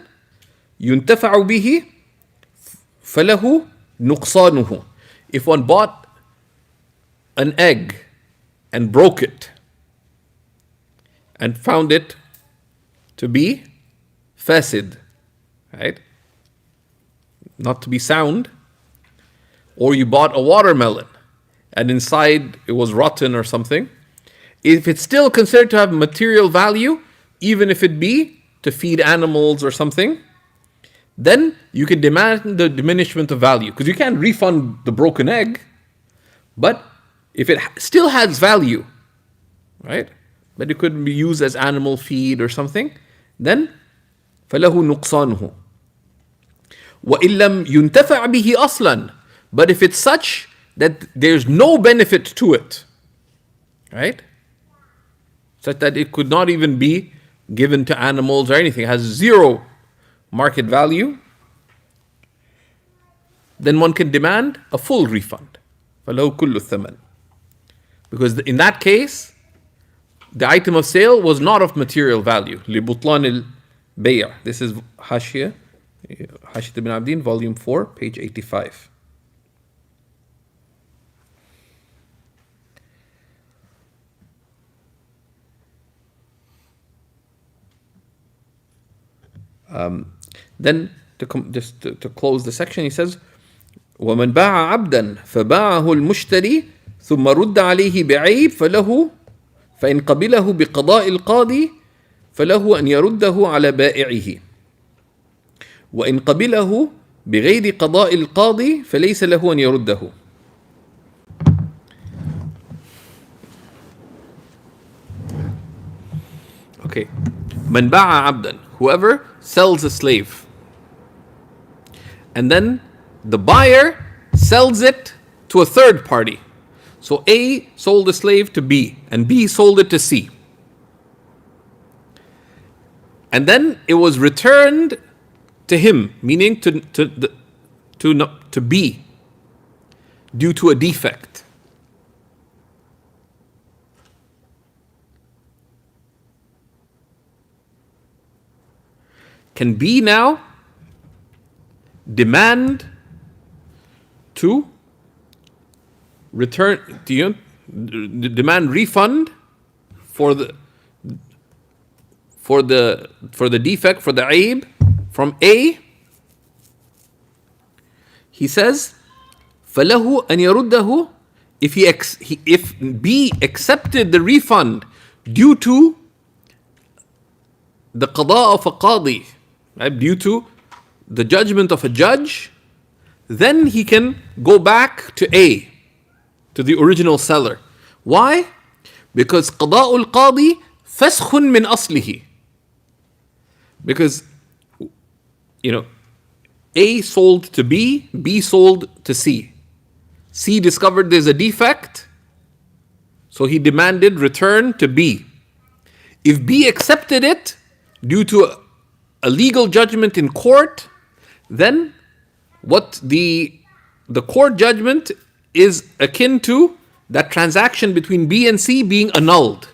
ينتفع به فله نقصانه. If one bought an egg and broke it and found it to be fasid, right? Not to be sound, or you bought a watermelon and inside it was rotten or something, if it's still considered to have material value, even if it be to feed animals or something, then you can demand the diminishment of value, because you can't refund the broken egg. But if it still has value, right, but it could be used as animal feed or something, then فَلَهُ نُقْصَانُهُ وَإِن لَمْ يُنْتَفَعْ بِهِ أَصْلًا. But if it's such that there's no benefit to it, right, such that it could not even be given to animals or anything, it has zero market value, then one can demand a full refund. فَلَهُ كُلُّ الثَّمَنِ. Because in that case, the item of sale was not of material value. لِبُطْلَانِ الْبَيْعِ. This is Hashiyah, Hashiyah ibn Abdin, volume 4, page 85. Then to close the section, he says, وَمَنْ بَاعَ عَبْدًا فَبَاعَهُ الْمُشْتَرِي ثُمَّ رُدَّ عَلَيْهِ بِعَيْبٍ فَلَهُ فَإِنْ قَبِلَهُ بِقَضَاءِ الْقَاضِي فَلَهُ أَنْ يَرُدَّهُ عَلَى بَائِعِهِ وَإِنْ قَبِلَهُ بِغَيْرِ قَضَاءِ الْقَاضِي فَلَيْسَ لَهُ أَنْ يَرُدَّهُ. Okay. من باع عبدا, whoever sells a slave. And then the buyer sells it to a third party. So A sold the slave to B, and B sold it to C. And then it was returned to him, meaning to B, due to a defect. Can B now demand to return, demand refund for the defect, for the aib from A? He says, فَلَهُ أَنْ يَرُدَّهُ, if B accepted the refund due to the qada of a qadi, right, due to the judgment of a judge, then he can go back to A, to the original seller. Why? Because qada al-qadi faskhun min aslihi. Because, A sold to B, B sold to C. C discovered there's a defect, so he demanded return to B. If B accepted it due to a legal judgment in court, then what the court judgment is akin to that transaction between B and C being annulled.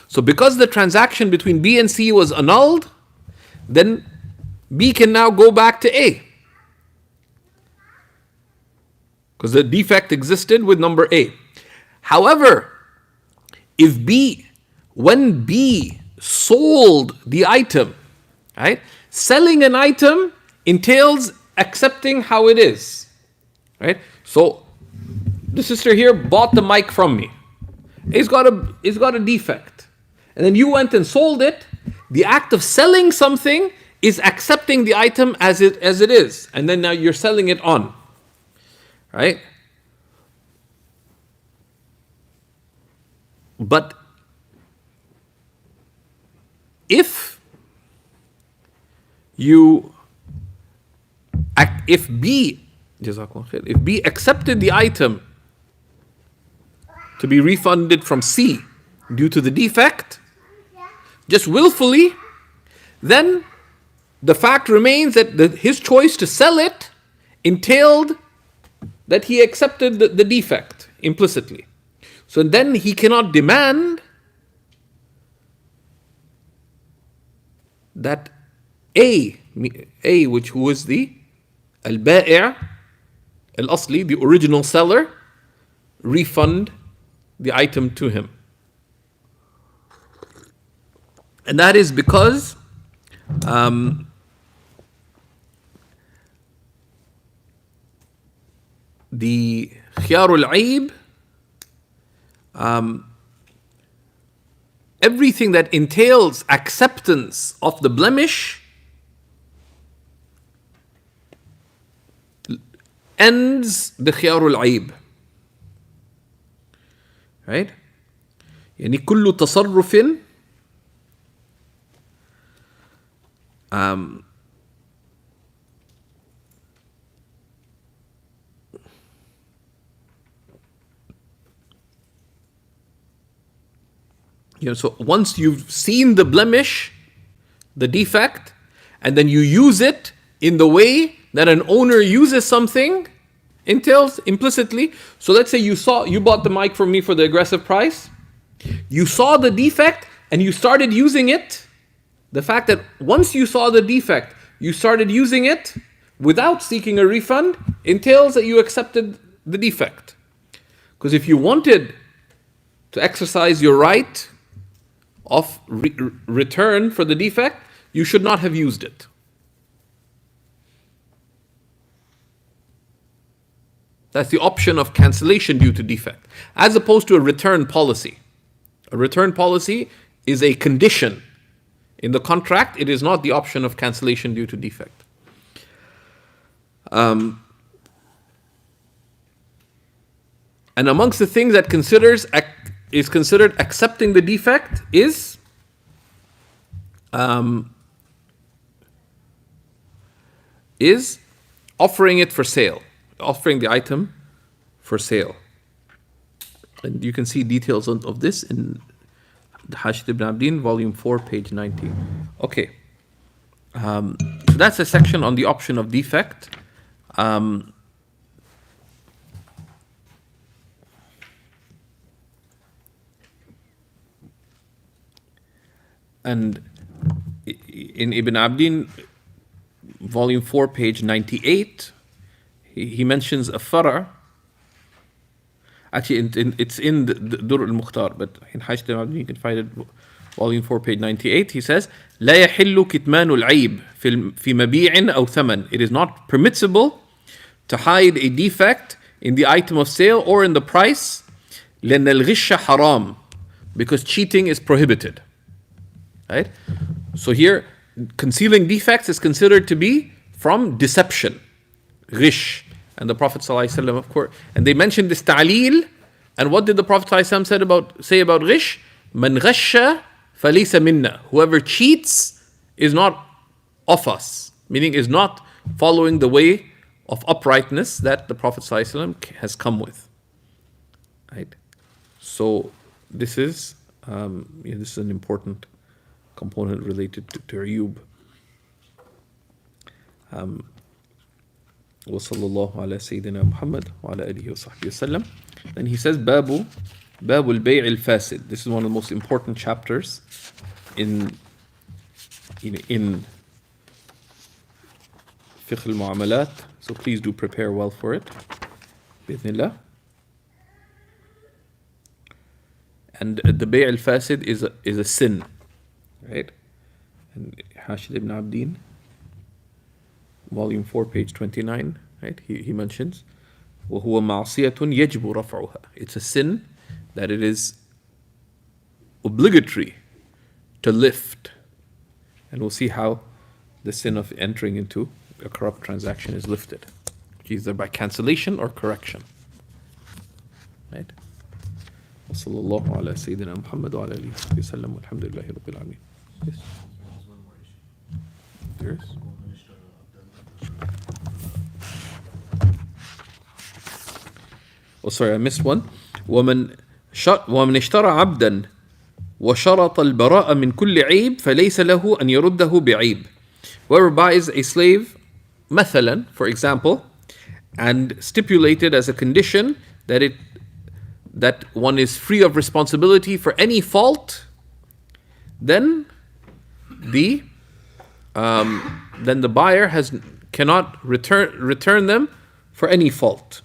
So because the transaction between B and C was annulled, then B can now go back to A, because the defect existed with number A. However, when B sold the item, right? Selling an item entails accepting how it is, right? So the sister here bought the mic from me. It's got a defect, and then you went and sold it. The act of selling something is accepting the item as it is, and then now you're selling it on, right? But if B accepted the item to be refunded from C due to the defect, just willfully, then the fact remains that his choice to sell it entailed that he accepted the defect implicitly. So then he cannot demand that A, who is the al-ba'i' al-asli, the original seller, refund the item to him. And that is because the khiyarul aib, everything that entails acceptance of the blemish ends the khiyarul aib, right? يعني كل تصرف so once you've seen the blemish, the defect, and then you use it in the way that an owner uses something, entails implicitly. So let's say you bought the mic from me for the aggressive price. You saw the defect and you started using it. The fact that once you saw the defect, you started using it without seeking a refund entails that you accepted the defect. Because if you wanted to exercise your right of return for the defect, you should not have used it. That's the option of cancellation due to defect, as opposed to a return policy. A return policy is a condition in the contract. It is not the option of cancellation due to defect. And amongst the things that is considered accepting the defect is is offering it for sale, offering the item for sale. And you can see details of this in the Hashid ibn Abdin, volume 4, page 90. Okay. So that's a section on the option of defect. And in Ibn Abdin, volume 4, page 98, he mentions a fara. Actually, it's in the Dur al-Mukhtar, but in Hashd al-Abdin you can find it, volume 4, page 98. He says, لا يحل كتمان العيب في مبيع أو ثمن. It is not permissible to hide a defect in the item of sale or in the price. لأن الغش حرام, because cheating is prohibited. Right? So here, concealing defects is considered to be from deception, ghish. And the Prophet ﷺ, of course, and they mentioned this ta'leel. And what did the Prophet ﷺ say about ghish? Man ghasha falaysa minna. Whoever cheats is not of us, meaning is not following the way of uprightness that the Prophet ﷺ has come with. Right? So this is this is an important component related to Ayub. وصلى الله على سيدنا محمد وعلى آله وصحبه وسلم. Then he says باب البيع الفاسد. This is one of the most important chapters in فقه المعاملات. So please do prepare well for it. بإذن الله. And the بيع الفاسد is a sin, right? And Hashid ibn Abdin, volume 4, page 29, right? He mentions, وَهُوَ مَعْصِيَةٌ يَجْبُ رَفْعُهَا. It's a sin that it is obligatory to lift. And we'll see how the sin of entering into a corrupt transaction is lifted, either by cancellation or correction. Right? وصلى الله على سيدنا محمد وعلى آله وسلم والحمد لله رب العالمين. Yes. There is. Oh, sorry, I missed one. ومن اشترى عبدا وشرط البراءة من كل عيب فليس له أن يرده بعيب. Whoever buys a slave, مثلا, for example, and stipulated as a condition that one is free of responsibility for any fault, then the buyer cannot return them for any fault.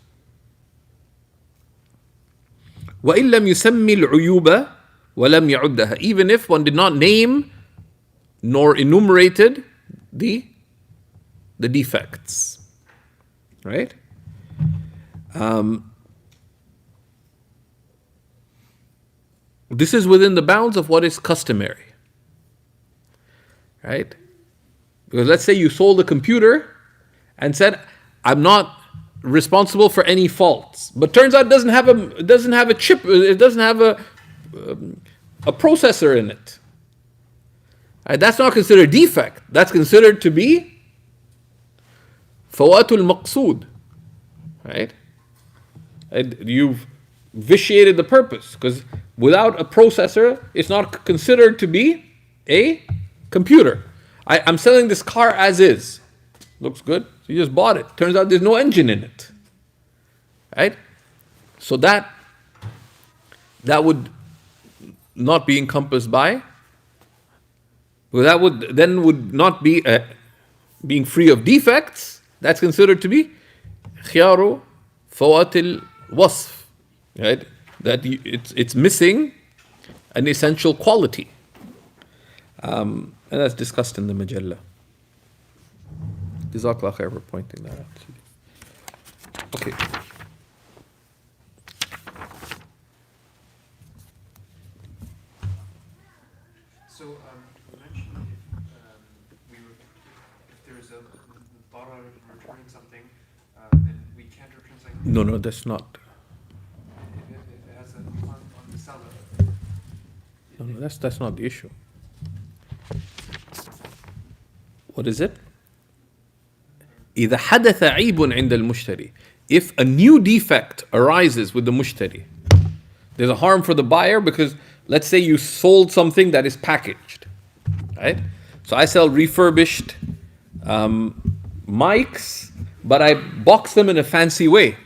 وَإِن لَمْ يُسَمِّ الْعُيُوبَ وَلَمْ يَعُدَّهَا. Even if one did not name nor enumerated the defects. Right? This is within the bounds of what is customary. Right? Because let's say you sold a computer and said, I'm not responsible for any faults, but turns out it doesn't have a chip, it doesn't have a processor in it. Right? That's not considered defect. That's considered to be fawatul maqsood. Right? And you've vitiated the purpose, because without a processor, it's not considered to be a computer. I'm selling this car as is. Looks good. So you just bought it. Turns out there's no engine in it. Right? So that would not be encompassed by, well, that would not be being free of defects. That's considered to be khiyaru fawatil wasf. Right? That it's missing an essential quality. And that's discussed in the Majalla. Jazakallah khair for pointing that out. Okay. So you mentioned if there's a darar in returning something, then we can't return something. No, that's not. It has on the seller. No, that's not the issue. what is it? إذا حدث عيب عند المشتري. If a new defect arises with the mushtari, there's a harm for the buyer because let's say you sold something that is packaged, right? So I sell refurbished mics, but I box them in a fancy way.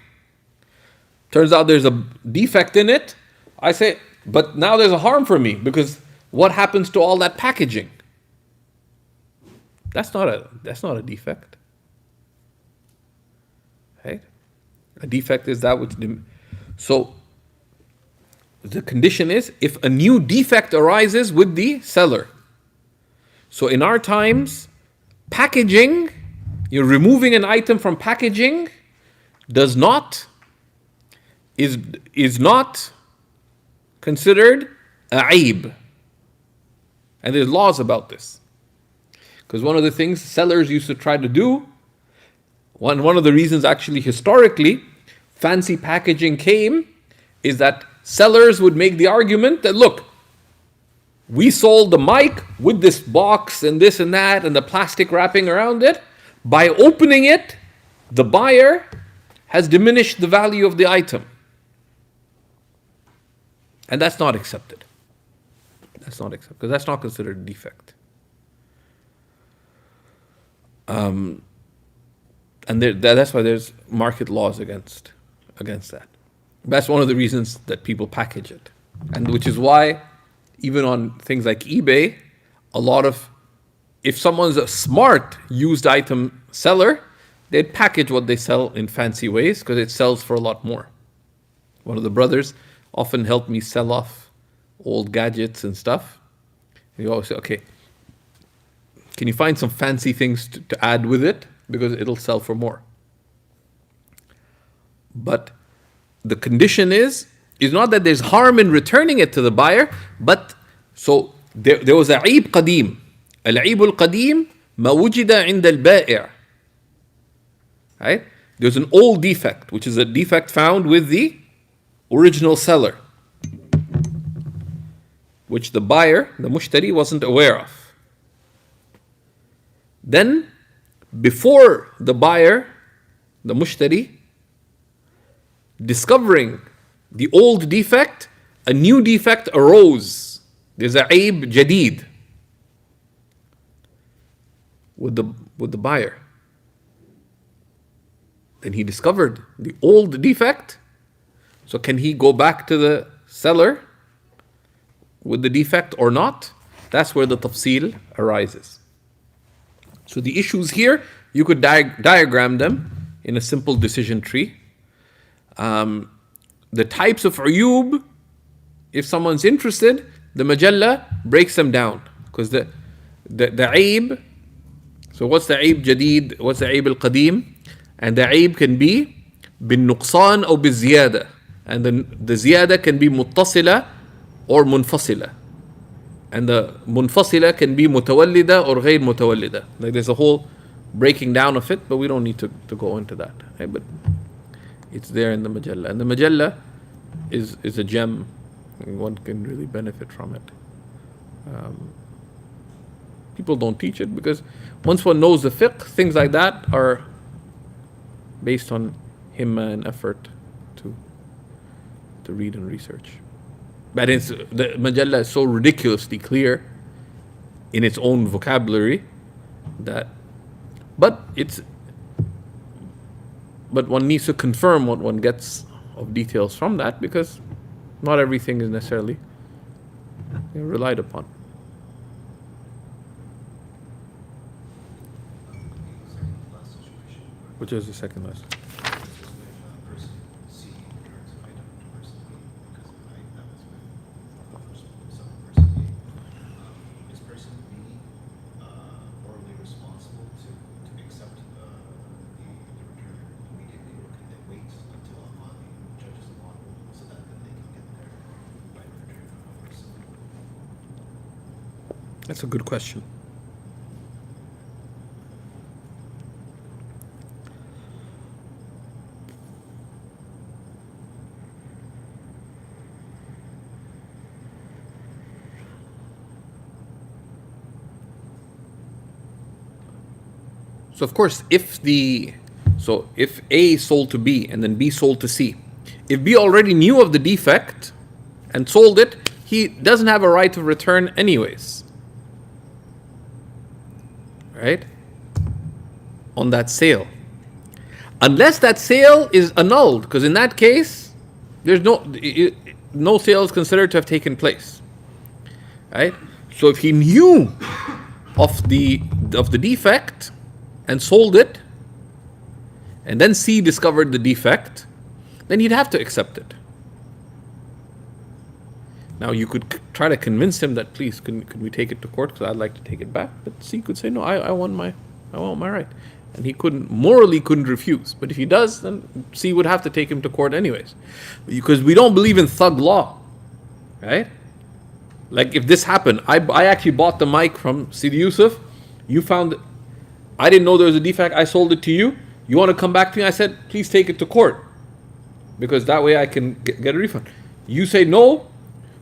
Turns out there's a defect in it. I say, but now there's a harm for me because what happens to all that packaging? That's not a defect. Right? A defect is that which so the condition is if a new defect arises with the seller. So in our times, packaging, you're removing an item from packaging is not considered a aib. And there's laws about this. Because one of the things sellers used to try to do, one of the reasons actually historically fancy packaging came, is that sellers would make the argument that look, we sold the mic with this box and this and that and the plastic wrapping around it. By opening it, the buyer has diminished the value of the item. And that's not accepted. That's not accepted because that's not considered a defect. And that's why there's market laws against that. That's one of the reasons that people package it. And which is why even on things like eBay, if someone's a smart used item seller, they'd package what they sell in fancy ways because it sells for a lot more. One of the brothers often helped me sell off old gadgets and stuff. And you always say, okay, can you find some fancy things to add with it? Because it'll sell for more. But the condition is not that there's harm in returning it to the buyer, but so there was a عيب قديم. العيب القديم ما وجد عند البائع. Right? There's an old defect, which is a defect found with the original seller, which the buyer, the mushtari, wasn't aware of. Then, before the buyer, the mushtari, discovering the old defect, a new defect arose. There's a aib jadid with the buyer. Then he discovered the old defect. So can he go back to the seller with the defect or not? That's where the tafsil arises. So the issues here, you could diagram them in a simple decision tree. The types of uyub, if someone's interested, the majalla breaks them down. Because the aib, so what's the aib jadid, what's the aib al-qadim? And the aib can be bin nuqsan or bin ziyada. And then the ziyada can be muttasila or munfasila. And the munfasila can be mutawallida or ghayr mutawallida. Like there's a whole breaking down of it, but we don't need to go into that. Right? But it's there in the majalla. And the majalla is a gem. And one can really benefit from it. People don't teach it because once one knows the fiqh, things like that are based on himma and effort to read and research. But the majalla is so ridiculously clear in its own vocabulary but one needs to confirm what one gets of details from that because not everything is necessarily relied upon. Which is the second last? That's a good question. So of course, if A sold to B and then B sold to C, if B already knew of the defect and sold it, he doesn't have a right of return anyways. Right? On that sale. Unless that sale is annulled, because in that case, there's no sale is considered to have taken place. Right? So if he knew of the defect and sold it, and then C discovered the defect, then he'd have to accept it. Now you could try to convince him that, please, can we take it to court because I'd like to take it back. But C could say, no, I want my right, and he morally couldn't refuse. But if he does, then C would have to take him to court anyways, because we don't believe in thug law, right? Like if this happened, I actually bought the mic from Sidi Yusuf. You found it. I didn't know there was a defect. I sold it to you. You want to come back to me? I said, please take it to court, because that way I can get a refund. You say no,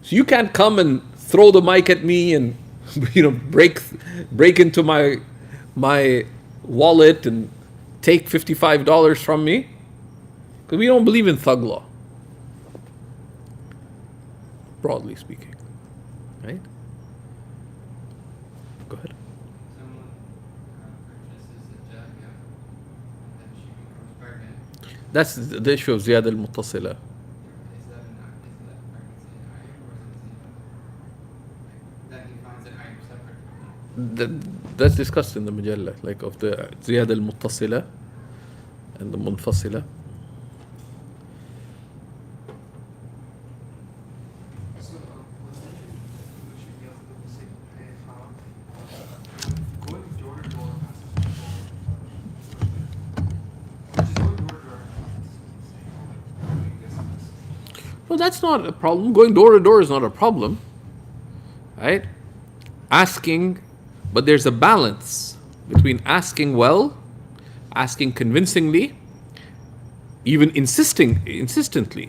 so you can't come and throw the mic at me and break into my wallet and take $55 from me, because we don't believe in thug law, broadly speaking. Right? Go ahead. Someone purchases a jacket and then she becomes pregnant. That's the issue of ziyada al-muttasila. Is that pregnancy an item or is it that he finds an item separate? That's discussed in the Mujalla, like of the ziyada al-muttasila and the munfasila. So, was that we should be able to say, hey, going door to door passes people, just going door to door No, that's not a problem. Going door to door is not a problem, right? Asking, but there's a balance between asking well, asking convincingly, even insistently,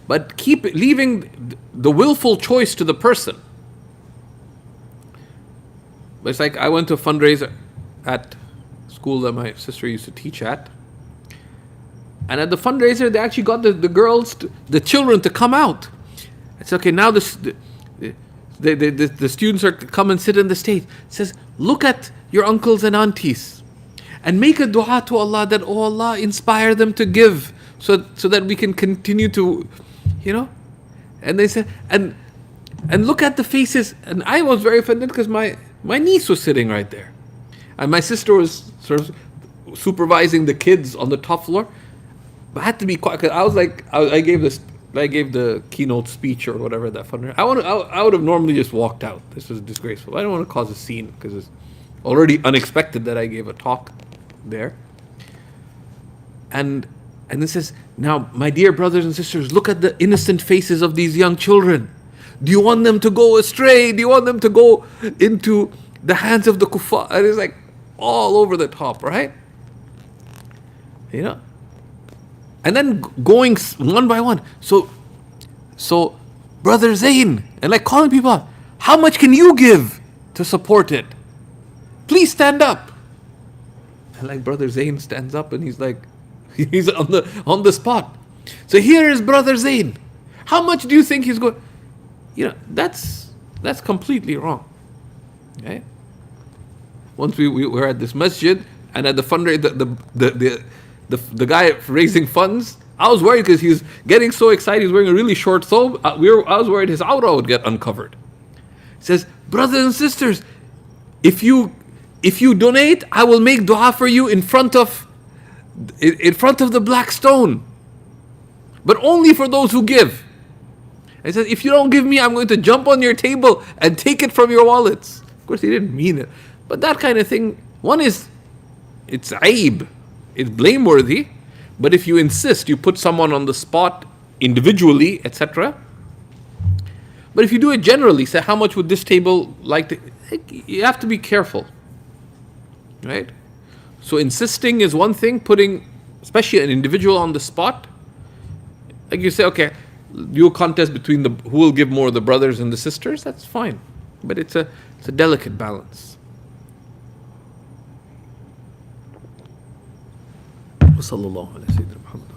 but leaving the willful choice to the person. But it's like I went to a fundraiser at school that my sister used to teach at, and at the fundraiser they actually got the girls, the children, to come out. It's okay. Now the students are to come and sit in the stage. It says, look at your uncles and aunties and make a dua to Allah that, oh Allah, inspire them to give so that we can continue to, And they said, and look at the faces. And I was very offended because my niece was sitting right there. And my sister was sort of supervising the kids on the top floor. But I had to be quiet because I was like, I gave the keynote speech or whatever that fundraiser. I would have normally just walked out. This was disgraceful. I don't want to cause a scene because it's already unexpected that I gave a talk there. And it says, now, my dear brothers and sisters, look at the innocent faces of these young children. Do you want them to go astray? Do you want them to go into the hands of the kuffar? And it's like all over the top, right? And then going one by one. So Brother Zain, and like calling people out, how much can you give to support it? Please stand up. And like Brother Zain stands up and he's like, he's on the spot. So here is Brother Zain. How much do you think he's going? That's completely wrong. Okay? Once we were at this masjid, and at the fundraiser, the guy raising funds, I was worried because he was getting so excited. He was wearing a really short thobe. I was worried his awrah would get uncovered. He says, brothers and sisters, if you donate, I will make dua for you in front of the black stone, but only for those who give. He says, if you don't give me, I'm going to jump on your table and take it from your wallets. Of course, he didn't mean it, but that kind of thing. It's aib. It's blameworthy, but if you insist, you put someone on the spot individually, etc. But if you do it generally, say, how much would this table like to, you have to be careful, right? So insisting is one thing, putting, especially an individual on the spot, like you say, okay, do a contest between who will give more, the brothers and the sisters, that's fine. But it's a delicate balance. وصلى الله على سيدنا محمد.